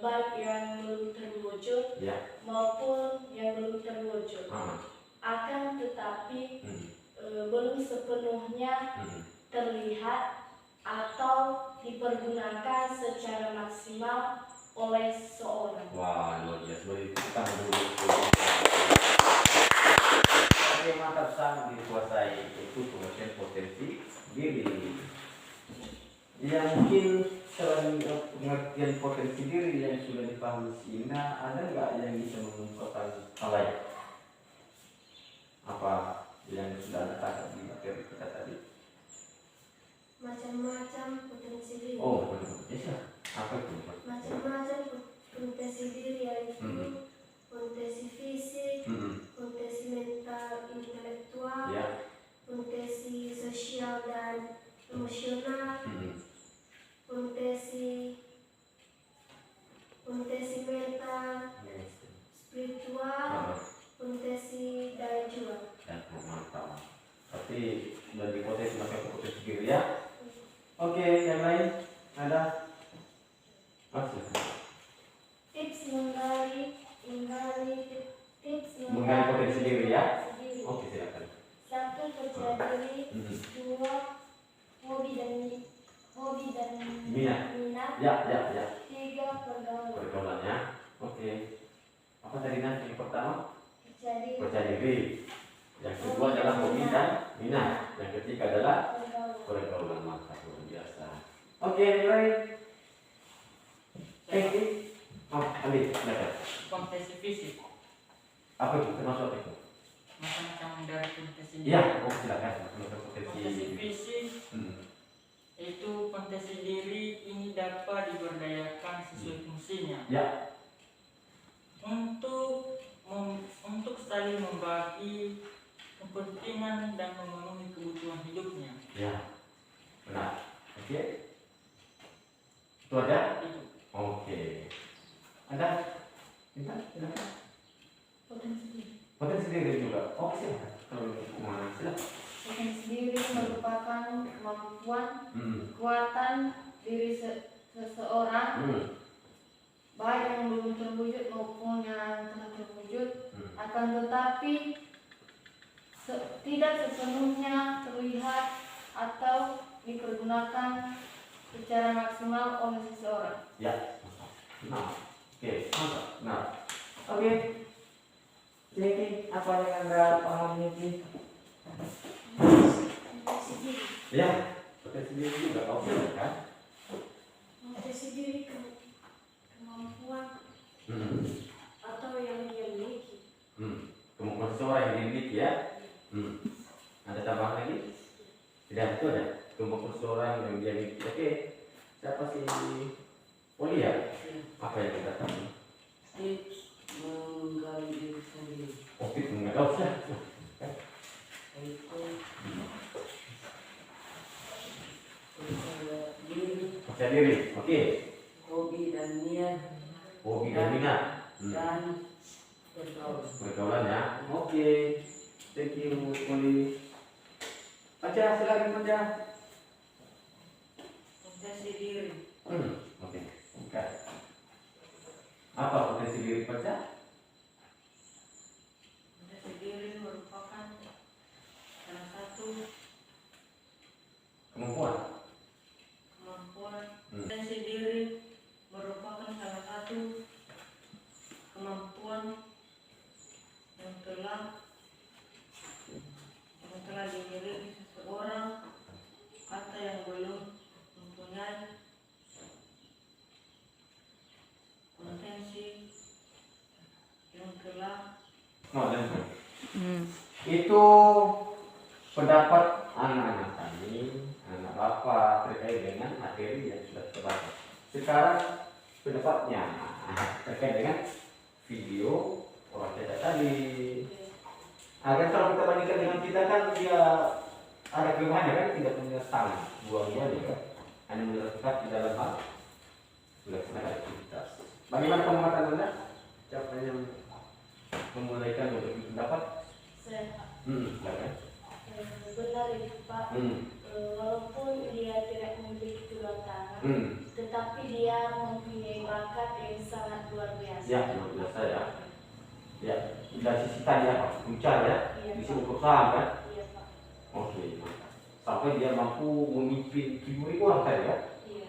baik yang belum terwujud Ya. maupun yang belum terwujud. Akan tetapi belum sepenuhnya terlihat atau dipergunakan secara maksimal oleh seseorang. Wah, luar biasa. Boleh kita dulu. Oke, mantap, sangat dikuasai itu pengertian potensi diri. Yang mungkin selain pengertian potensi diri yang sudah dipahami si Ina, ada nggak yang bisa mengungkapkan hal lain? Apa yang sudah Anda tangkap di materi kita tadi? Macam-macam potensi diri. Oh, bisa. Apa itu? Macam-macam potensi diri, yaitu potensi fisik, potensi mental intelektual, Ya. potensi sosial dan emosional, potensi mental spiritual, potensi daya juang. Ya, mantap. Tapi sudah dipotensi pakai potensi diri ya. Oke, yang lain ada? Masih. Tips menggali Potensi diri ya. potensi diri. Oke, silakan. 1. Percaya diri. 2. Hobi dan minat. Ya. 3. Pergaulan. Pergaulannya. Oke. Apa tadi nanti yang pertama? Percaya diri. Percaya diri. Yang kedua adalah hobi dan minat. Yang ketiga adalah Pergaulan. pergaulan. Mantap, luar biasa. Oke, yang lain. Ambil, silakan. Potensi fisik, Apa itu? Termasuk apa itu? macam-macam dari potensi diri. Iya, silakan. Potensi Potensi fisik itu potensi diri ini dapat diberdayakan sesuai fungsinya. Ya. Untuk saling membagi kepentingan dan memenuhi kebutuhan hidupnya. Ya. Benar. Oke. Itu ada? Itu. Oke. Ada? Silakan. Potensi diri. Potensi diri juga. Oke, silakan. Kalau mau silakan. Potensi diri merupakan kemampuan, kekuatan diri seseorang, baik yang belum terwujud maupun yang telah terwujud, akan tetapi tidak sepenuhnya terlihat atau dipergunakan secara maksimal oleh seseorang. Ya. Nah. Oke, mantap. Nah. Oke. Niki, apa yang Anda pahami Niki? Potensi diri. Ya. Potensi diri juga. Oke, kan? Potensi diri kemampuan atau yang dia miliki. Kemampuan seseorang yang dimiliki ya. Ada tambahan lagi? Tidak, itu ada. Kemampuan seseorang yang dia miliki. Oke. Siapa sih? Polia. Apa yang kita tahu? Tips menggali diri sendiri, Oke, enggak usah. yaitu percaya diri, Percaya diri. Oke. hobi dan niat, Hobi dan minat. dan pergaulan. Pergaulan ya. Oke. Thank you, Poli. Baca, silakan baca. Potensi diri Oke. Oke. Apa potensi diri baca? Potensi diri merupakan salah satu Kemampuan. Potensi diri merupakan salah satu kemampuan yang telah dimiliki seseorang atau yang belum mempunyai potensi yang telah Itu pendapat anak-anak kami, anak bapak terkait dengan materi yang sudah kita bahas. Sekarang pendapatnya terkait dengan video orang cacat tadi. Agar kalau kita bandingkan dengan kita kan dia ada kelemahannya kan, tidak punya tangan dua-duanya kan, hanya melakukan di dalam hal melaksanakan aktivitas. Bagaimana pengamatan Anda? Siapa yang memulaikan untuk pendapat? Saya Silakan. benar itu Pak. Walaupun dia tidak memiliki kedua tangan, tetapi dia mempunyai bakat yang sangat luar biasa. Ya, luar biasa ya. Ya, dari sisi tadi apa? Puncak ya, Iya, di Pak. sini perusahaan kan? Iya, Pak. Oke, mantap. Sampai dia mampu memimpin 1.000 orang tadi ya. Iya.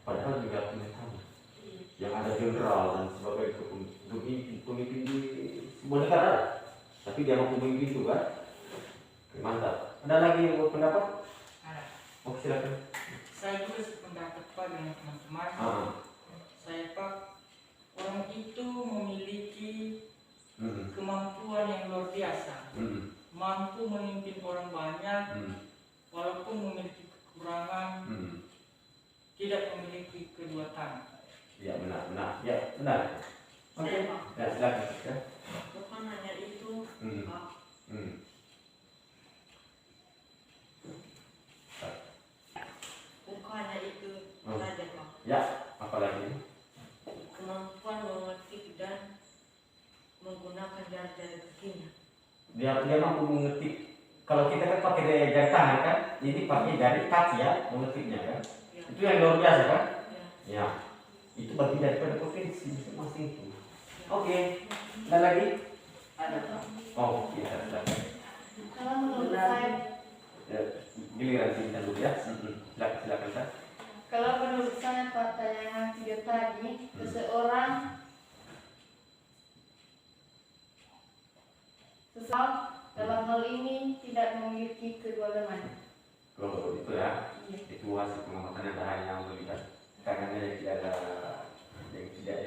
Padahal juga punya tamu. Iya. Yang ada jenderal dan sebagainya itu pemimpin di sebuah negara. Tapi dia mampu memimpin juga. Oke, mantap. Ada lagi yang berpendapat? Ada. Oke, silakan. Saya juga sependapat Pak dengan teman-teman. Saya Pak, orang itu memiliki kemampuan yang luar biasa, mampu memimpin orang banyak, walaupun memiliki kekurangan, tidak memiliki kedua tangan. Ya, benar. Ya, benar. Oke. Saya, Pak. Ya, silakan. Ya. Bukan hanya itu, Pak. Bukan hanya itu saja, Pak. Ya, apalagi? Kemampuan mengetik dan menggunakan jari-jari kakinya. Dia mampu mengetik. Kalau kita kan pakai jari tangan kan, ini pakai jari kaki ya mengetiknya kan. Ya. Itu yang luar biasa kan? Ya. Ya. Itu berarti daripada provinsi masing-masing itu. Oke. Ada lagi? Ada, Pak. Oh, kita silakan. Kalau menurut saya, Ya, giliran kita dulu ya. Silakan Kak. kalau menurut saya pertanyaan yang 3 tadi, seseorang dalam hal ini tidak memiliki kedua-duanya. Kalau itu ya, Iya. itu hasil pengamatan yang hanya yang melihat karena yang tidak ada yang tidak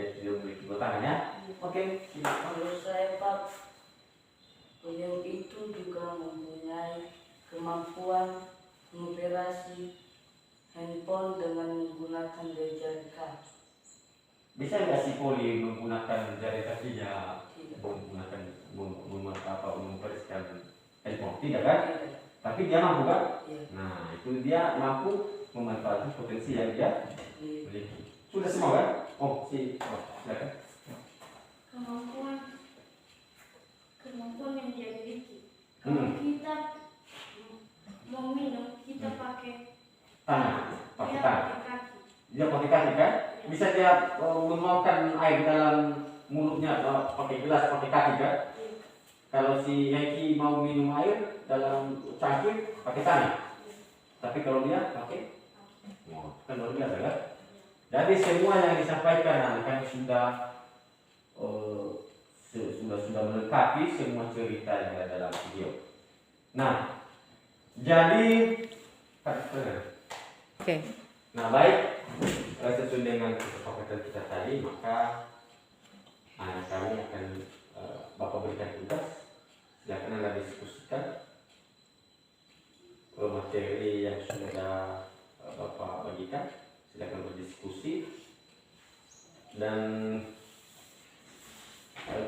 memiliki tangan ya. Oke. Menurut saya, Pak, beliau itu juga mempunyai kemampuan mengoperasi handphone dengan menggunakan jari kaki. Bisa nggak si Poli menggunakan jari kakinya Tidak. mengoperasikan handphone? Tidak kan? Tidak. Tapi dia mampu kan? Iya. Nah, itu dia mampu memanfaatkan potensi yang dia Iya. miliki. Sudah semua kan? Silakan. Kemampuan yang dia miliki. Kalau kita mau minum, kita pakai Pakai dia tangan. pakai kaki. Dia pakai kaki kan? Bisa dia menuangkan air dalam mulutnya pakai gelas pakai kaki kan? Iya. Kalau si Hengki mau minum air dalam cangkir pakai tangan. Tapi kalau dia pakai, kan luar biasa kan? Jadi semua yang disampaikan kan sudah melengkapi semua cerita yang ada dalam video. Nah, jadi Oke. nah baik, sesuai dengan kesepakatan kita tadi, maka kami akan Bapak berikan tugas. Silakan Anda diskusikan materi yang sudah Bapak bagikan. Silakan berdiskusi dan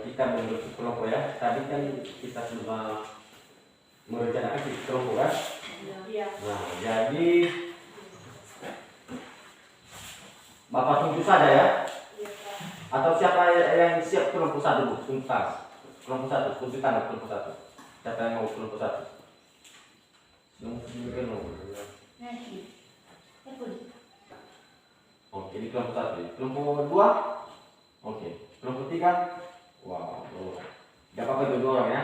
kita membentuk kelompok ya. Tadi kan kita sudah merencanakan di kelompok kan. Iya. Nah, jadi Bapak tunjuk saja ya. Iya, Pak. Atau siapa yang siap kelompok satu bu? Tuntas. Kelompok satu, tunjuk tangan kelompok satu. Siapa yang mau kelompok satu? Nanti. Oke, ini kelompok satu. Kelompok dua? Oke. Kelompok tiga? Wow, tidak apa-apa itu 2 orang ya.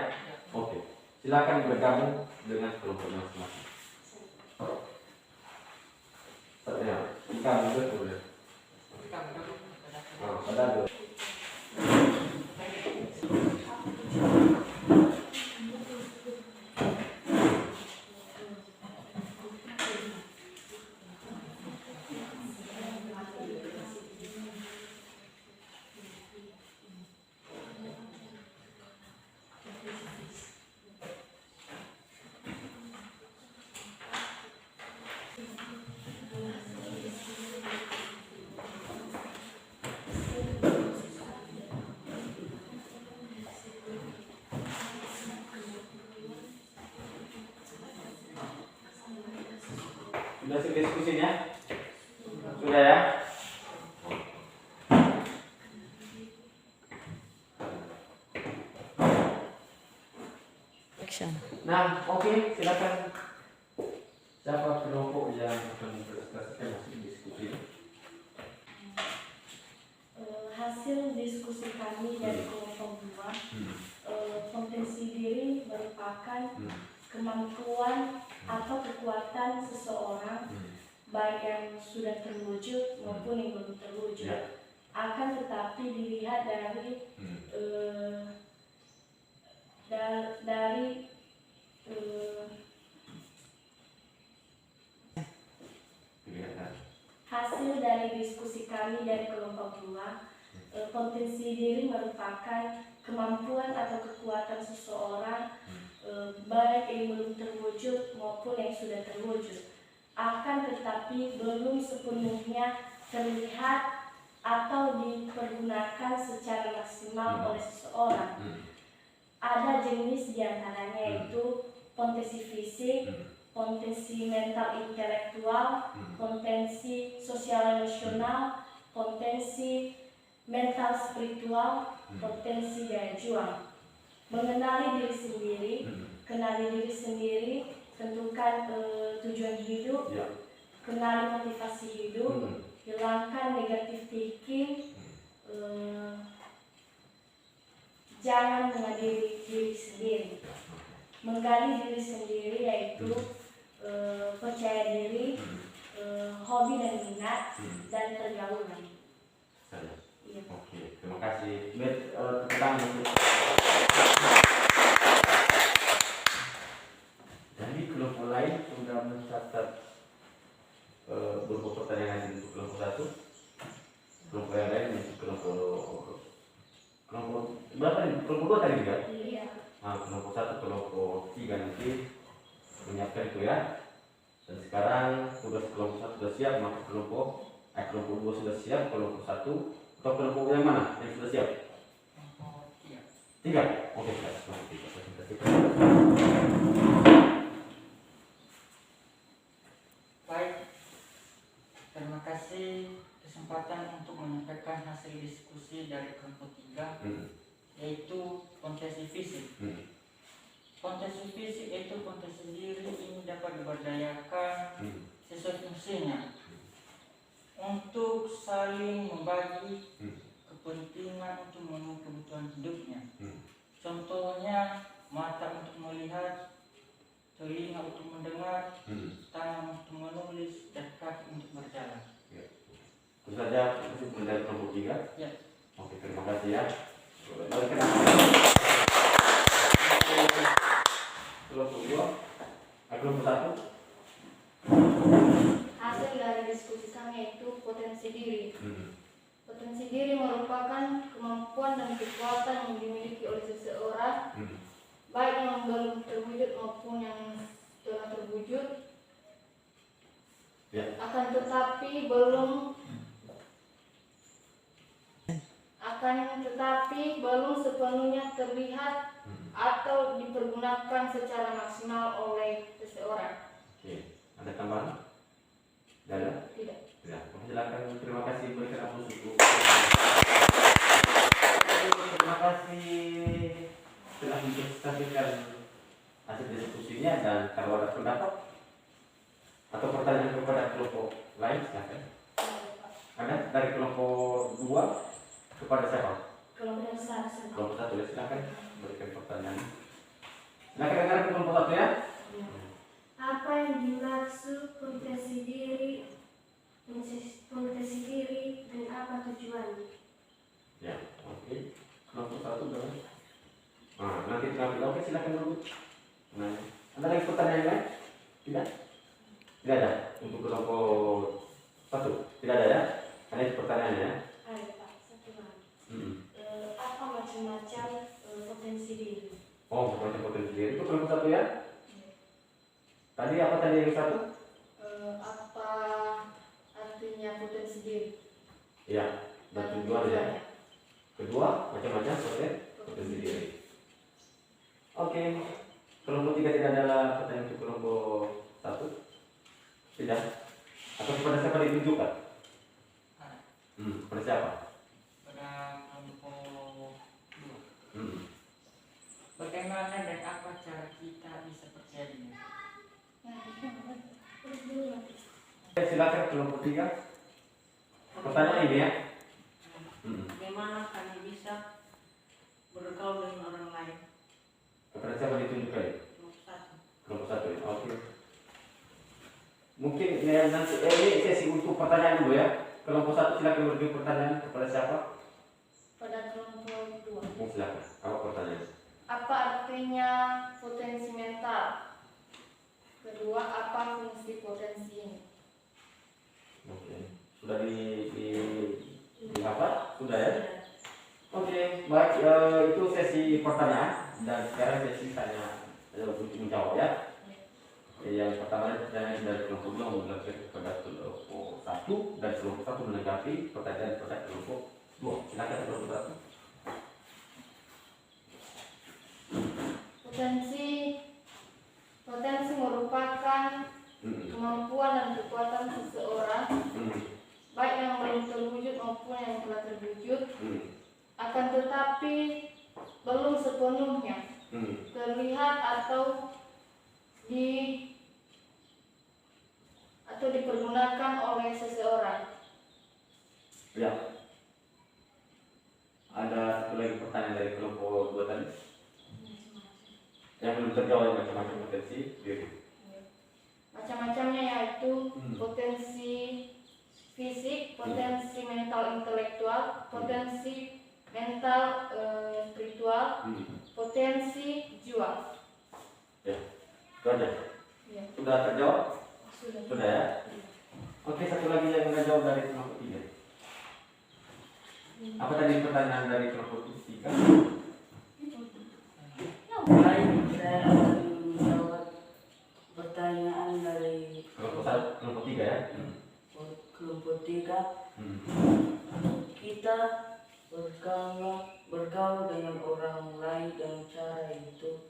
Oke. Silakan bergabung dengan kelompok masing-masing. Ya, kita mundur boleh. Pada dulu. Sudah selesai diskusinya? Sudah ya? Nah, oke, silakan. Siapa kelompok yang akan mempresentasikan hasil diskusi? Hasil hasil diskusi kami dari kelompok 2, potensi diri merupakan kemampuan atau kekuatan seseorang, baik yang sudah terwujud maupun yang belum terwujud. Akan tetapi dilihat dari hasil dari diskusi kami dari kelompok 2, potensi diri merupakan kemampuan atau kekuatan seseorang, baik yang belum terwujud maupun yang sudah terwujud. Akan tetapi belum sepenuhnya terlihat atau dipergunakan secara maksimal oleh seseorang. Ada jenis diantaranya yaitu potensi fisik, potensi mental intelektual, potensi sosial emosional, potensi mental spiritual, potensi daya juang. Mengenali diri sendiri, kenali diri sendiri, tentukan tujuan hidup, kenali motivasi hidup, hilangkan negatif thinking, jangan mengadili diri sendiri. Menggali diri sendiri yaitu percaya diri, hobi dan minat, dan pergaulan. Iya. Oke, terima kasih. Tentang jadi kelompok lain sudah mencatat beberapa pertanyaan untuk kelompok 1. Kelompok yang lain untuk kelompok berapa nih? Kelompok 2 tadi juga? Iya. Nah, kelompok 1, kelompok 3 nanti menyiapkan itu ya. Dan sekarang tugas kelompok 1 sudah siap, maka kelompok 2 sudah siap, kelompok 1 atau kelompok yang mana yang sudah siap? Kelompok 3. 3? Oke, kelompok 3. Baik, terima kasih kesempatan untuk menyampaikan hasil diskusi dari kelompok 3, yaitu potensi fisik. Potensi fisik yaitu potensi diri ini dapat diberdayakan sesuai fungsinya untuk saling membagi kepentingan untuk memenuhi kebutuhan hidupnya. Contohnya mata untuk melihat, telinga untuk mendengar, tangan untuk menulis, dan kaki untuk berjalan. Tentu saja itu dari kelompok 3. Ya. Oke, terima kasih ya. Kelompok 2, kelompok 1. Hasil dari diskusi kami yaitu potensi diri. Potensi diri merupakan kemampuan dan kekuatan yang dimiliki oleh seseorang, baik yang belum terwujud maupun yang telah terwujud. Akan tetapi belum sepenuhnya terlihat atau dipergunakan secara maksimal oleh seseorang. Oke, ada tambahan? Tidak ada? Tidak. Tidak. Silakan. Terima kasih, berikan aplaus untuk. Terima kasih telah menjelaskan hasil diskusinya, dan kalau ada pendapat atau pertanyaan kepada kelompok lain silakan. Ada dari kelompok 2 kepada siapa? Kelompok 1. Kelompok 1 ya, silakan berikan pertanyaan. Silakan dengar kelompok 1 ya. Apa yang dimaksud potensi diri dan apa tujuannya? Ya, oke. Kelompok 1 dong. Nah, nanti oke, silakan dulu. Nah, ada lagi pertanyaan lain? Tidak? Tidak ada untuk kelompok 1. Tidak ada ya? Ada pertanyaannya ya? Ada Pak, satu lagi. Apa macam-macam potensi diri? Oh, macam potensi diri itu kelompok 1 ya? Tadi apa tadi yang 1? Apa artinya potensi diri? Iya, dan tujuan ya. Kedua, macam-macam potensi diri. Oke. Kelompok 3 tidak ada pertanyaan untuk kelompok 1? Tidak? Atau kepada siapa ditunjukkan? Pada siapa? Pada kelompok 2. Bagaimana dan apa cara kita bisa percaya diri? Silakan kelompok 3. Pertanyaan ini ya. bagaimana kami bisa bergaul dengan orang lain. Kepada siapa ditunjukkan? Kelompok satu. Oke. Mungkin ya, nanti ini sesi untuk pertanyaan dulu ya. Kelompok satu silakan beri pertanyaan kepada siapa? Pada kelompok 2. Silakan. Apa pertanyaan? Apa artinya potensi mental? Kedua, apa fungsi potensi ini? Oke. Sudah di apa? Sudah ya? Oke, baik, itu sesi pertanyaan dan sekarang sesi tanya untuk menjawab ya. Yang pertama pertanyaan dari kelompok 2 menjelaskan kepada kelompok 1 dan kelompok 1 menanggapi pertanyaan pada kelompok 2. Silakan kelompok 1. Potensi merupakan kemampuan dan kekuatan seseorang, baik yang belum terwujud maupun yang telah terwujud, akan tetapi belum sepenuhnya terlihat atau dipergunakan oleh seseorang. Ya. Ada satu lagi pertanyaan dari kelompok 2 tadi. Yang belum terjawab macam-macam potensi diri. Macam-macamnya yaitu potensi fisik, potensi mental intelektual, potensi mental spiritual, potensi jiwa. Ya, itu aja. Ya. Sudah terjawab? Sudah. Sudah ya? Oke, satu lagi yang tidak jawab dari kelompok 3. Apa tadi pertanyaan dari kelompok 3? Baik, saya akan menjawab pertanyaan dari Kelompok 3 ya? kelompok 3. Kita bergaul dengan orang lain dengan cara itu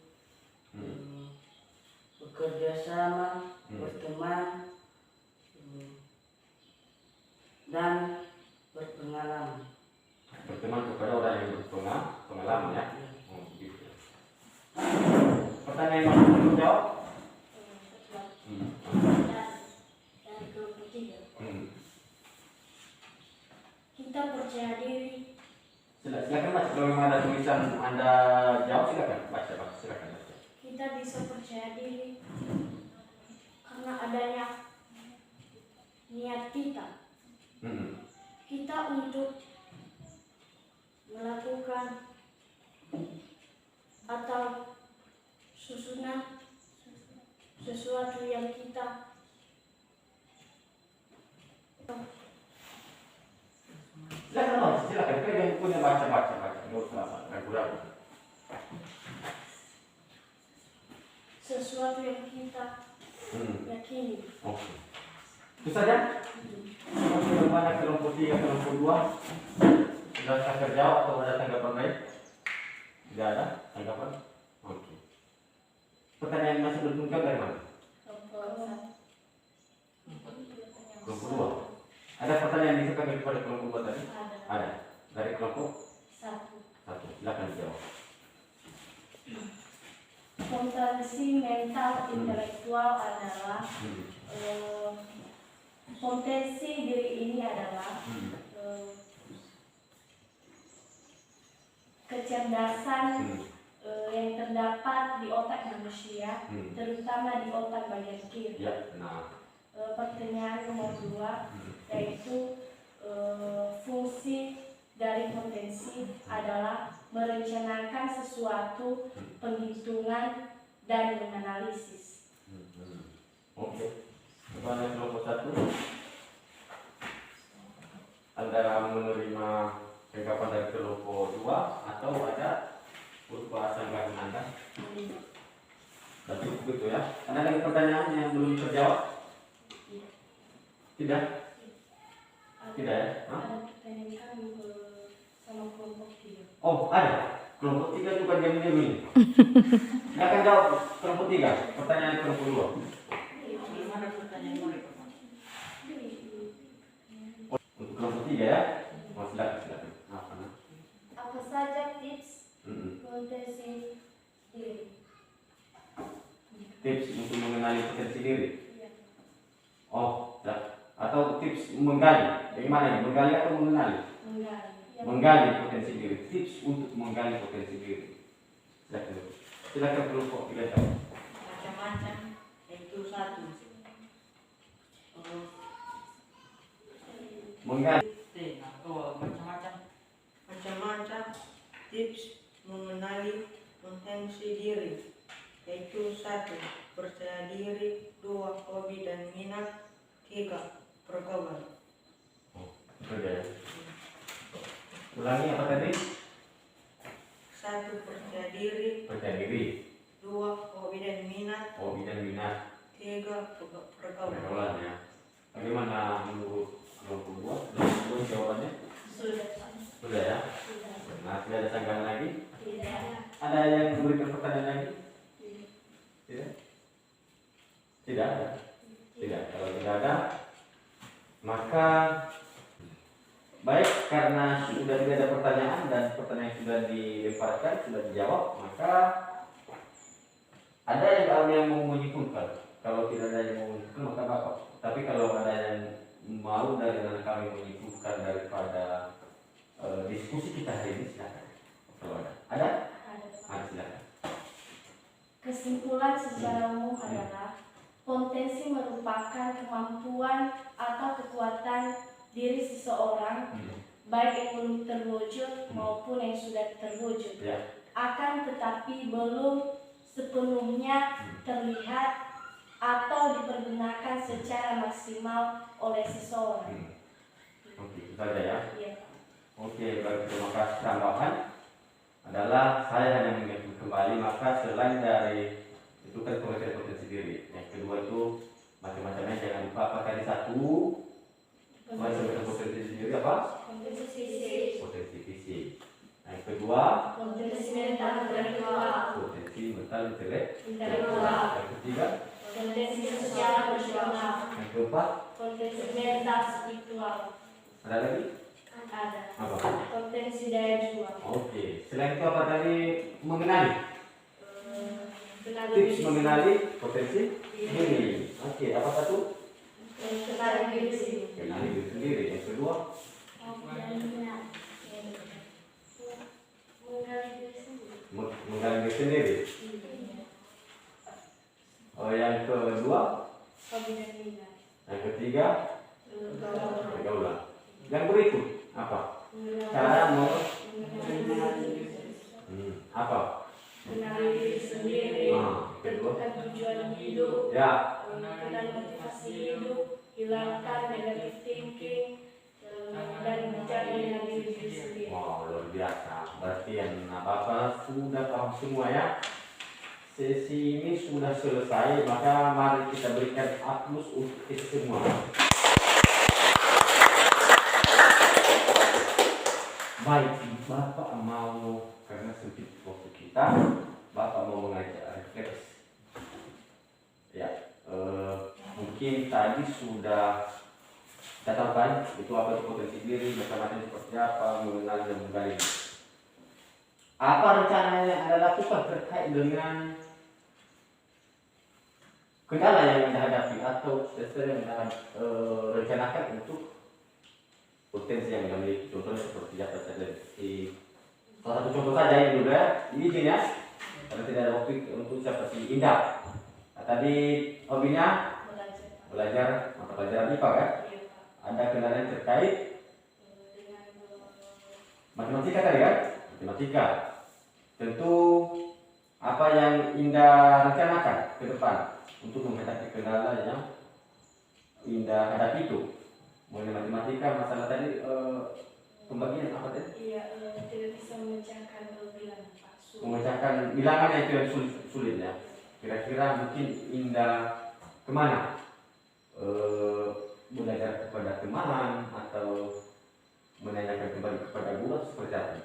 bekerja sama, berteman, dan berpengalaman. Berteman kepada orang yang berpengalaman ya? Gitu. Pertanyaan yang belum jawab? Dari kelompok 3. Kita percaya diri. Silakan baca, kalau memang ada tulisan Anda jawab silakan baca, silakan baca. Kita bisa percaya diri karena adanya niat kita. Kita untuk melakukan atau susunan sesuatu yang kita Silakan, kita yang punya baca, nggak usah ragu-ragu. sesuatu yang kita yakini. Oke. Itu saja. Bagaimana kelompok 3, kelompok 2? Sudah terjawab atau ada tanggapan lain? Tidak ada tanggapan? Oke. Pertanyaan yang masih belum terjawab dari mana? Kelompok 2. Ada pertanyaan yang disampaikan kepada kelompok 2 tadi? Ada. Dari kelompok 1. Silakan dijawab. Potensi mental intelektual adalah potensi diri ini adalah kecerdasan yang terdapat di otak manusia, terutama di otak bagian kiri. Ya, nah. Pertanyaan nomor 2 yaitu fungsi dari potensi adalah merencanakan sesuatu, penghitungan, dan menganalisis. Oke. Pertanyaan kelompok 1. Anda menerima tanggapan dari kelompok 2 atau ada berupa sanggahan Anda? Tapi begitu ya. Ada lagi pertanyaan yang belum terjawab? Tidak? Tidak ya? Ada pertanyaan sama kelompok 3. Oh, ada. Kelompok 3 juga diam ini. Nggak akan jawab kelompok 3. Pertanyaan kelompok 2. Gimana pertanyaan mereka? Untuk kelompok 3 ya. Oh, silakan. Apa saja tips potensi diri? Tips untuk mengenali potensi diri. Iya. Oh, ya. Atau tips menggali. Bagaimana ini? Menggali atau mengenali? Menggali. Menggali potensi diri. Tips untuk menggali potensi diri. Silakan kelompok 3 tahun. Macam-macam. Itu satu. Menggali. Macam-macam. Macam-macam tips mengenali potensi diri. Yaitu 1. Percaya diri. 2. Hobi dan minat. 3. Pergaulan. Sudah. Ulangi apa tadi? 1. Percaya diri. Percaya diri. 2. Hobi dan minat. Hobi dan minat. 3. Pergaulan. Pergaulan ya. Bagaimana menurut kelompok 2? Jawabannya? Sudah Pak. Sudah ya. Sudah. Nah, tidak ada sanggahan lagi? Tidak. Ada yang memberikan pertanyaan lagi? Tidak? Tidak ada? Tidak. Kalau tidak ada, maka baik, karena sudah tidak ada pertanyaan dan pertanyaan sudah dilemparkan, sudah dijawab, maka ada yang mau menyimpulkan. Kalau tidak ada yang mau menyimpulkan, maka bapak. Tapi kalau ada yang mau dari kami menyimpulkan daripada diskusi kita hari ini, silakan. Kalau ada, Ada Pak. silakan. Kesimpulan secara umum adalah potensi merupakan kemampuan atau kekuatan diri seseorang, baik yang belum terwujud maupun yang sudah terwujud. Ya. Akan tetapi belum sepenuhnya terlihat atau dipergunakan secara maksimal oleh seseorang. Oke, itu saja ya. Iya. Oke, baik, terima kasih. Tambahan adalah saya hanya mengingatkan kembali, maka selain dari itu kan pengertian potensi diri. Yang kedua itu macam-macamnya, jangan lupa apa tadi 1 macam potensi diri apa? Potensi fisik, Potensi fisik. Yang kedua potensi mental intelektual, potensi mental intelektual, yang ketiga, potensi sosial emosional, yang keempat, potensi mental spiritual. ada lagi? Ada. Apa? Potensi daya juang. Oke, selain itu apa tadi? Mengenali. Kenali Tips diri mengenali potensi Iya. diri. Oke, apa satu? kenali diri sendiri. Kenali diri sendiri. Yang kedua, menggali diri sendiri. Oh, yang kedua, Hobi dan minat. yang ketiga, Pergaulan. pergaulan. Yang berikut apa? Cara apa? Kenali diri sendiri. Kedua, Tentukan tujuan hidup. ya. Kenali motivasi hidup. Hilangkan negative thinking. Dan bicara dengan diri sendiri. Wow, luar biasa. Berarti yang Bapak sudah paham semua ya. Sesi ini sudah selesai, maka mari kita berikan aplaus untuk kita semua. Baik, Bapak mau, karena sempit waktu kita, Bapak mau mengajak refleksi. Ya, mungkin tadi sudah kita tahu kan itu apa itu potensi diri, macam-macam seperti apa, mengenal dan menggali. Apa rencana yang Anda lakukan terkait dengan kendala yang Anda hadapi atau sesuatu yang Anda rencanakan untuk potensi yang Anda miliki? Contohnya seperti apa saja? Salah satu contoh saja ini dulu ya, ini izin ya, karena tidak ada waktu untuk seperti Indah. Nah, tadi hobinya belajar mata pelajaran IPA kan? Ada kendala terkait matematika tadi kan? Matematika. Tentu apa yang Indah rencanakan ke depan untuk menghadapi kendala yang Indah hadapi itu mengenai matematika, masalah tadi pembagian apa tadi? Iya, tidak bisa memecahkan bilangan Pak. Memecahkan bilangan itu yang sulit ya. Kira-kira mungkin Indah kemana? Belajar kepada teman atau menanyakan kembali kepada guru seperti apa?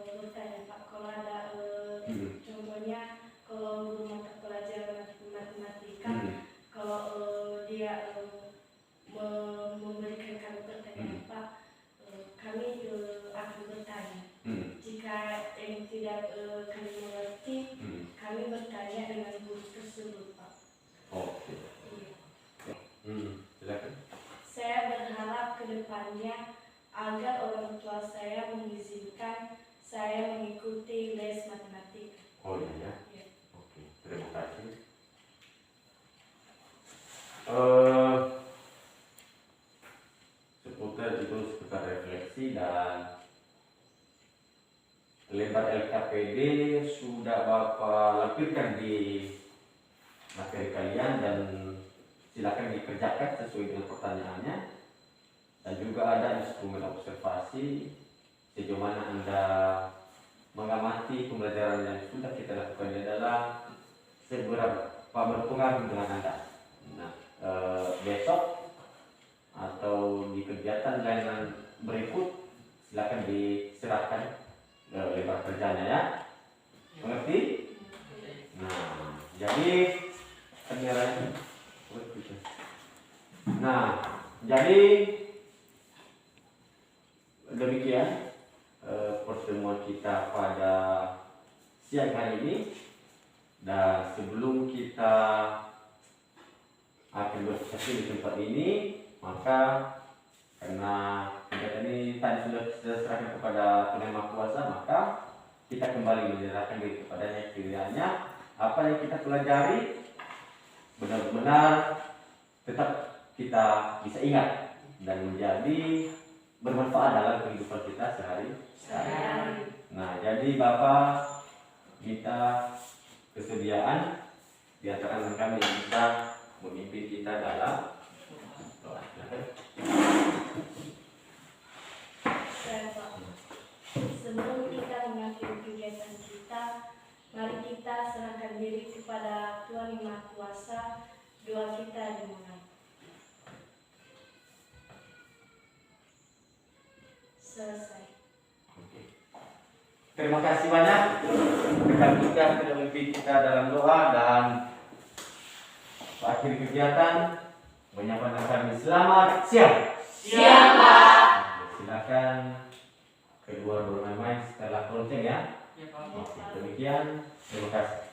Bertanya Pak, kalau ada contohnya kalau guru mata pelajaran matematika, kalau dia memberikan kami pertanyaan Pak, kami akan bertanya. Jika yang tidak kami mengerti, kami bertanya dengan guru tersebut Pak. Oke. Iya. Silakan. Saya berharap ke depannya agar orang tua saya mengizinkan saya mengikuti les matematika. Oh iya ya. Ya. Oke, terima kasih. Seputar refleksi dan lembar LKPD sudah Bapak lampirkan di materi kalian dan silakan dikerjakan sesuai dengan pertanyaannya, dan juga ada instrumen observasi sejauh mana Anda mengamati pembelajaran yang sudah kita lakukan ini adalah seberapa berpengaruh dengan Anda. Nah, besok atau di kegiatan lain berikut silakan diserahkan lembar kerjanya ya. Mengerti? Nah, jadi penilaian. Nah, jadi demikian pertemuan kita pada siang hari ini. Dan sebelum kita akan bersesuai di tempat ini, maka karena kegiatan ini tadi sudah diserahkan kepada Tuhan Maha Kuasa, maka kita kembali menyerahkan diri kepadanya, kiranya apa yang kita pelajari benar-benar tetap kita bisa ingat dan menjadi bermanfaat dalam kehidupan kita sehari-hari. Nah, jadi Bapak minta kesediaan di antara kami yang bisa memimpin kita dalam doa. Sebelum kita mengakhiri kegiatan kita, mari kita serahkan diri kepada Tuhan Yang Maha Kuasa. Doa kita dimulai. Selesai. Terima kasih banyak rekan kita sudah memimpin kita dalam doa dan akhir kegiatan menyampaikan kami selamat siang. Siang, Pak. Silakan kedua bermain-main setelah closing ya. Ya, Pak. Oke, demikian. Terima kasih.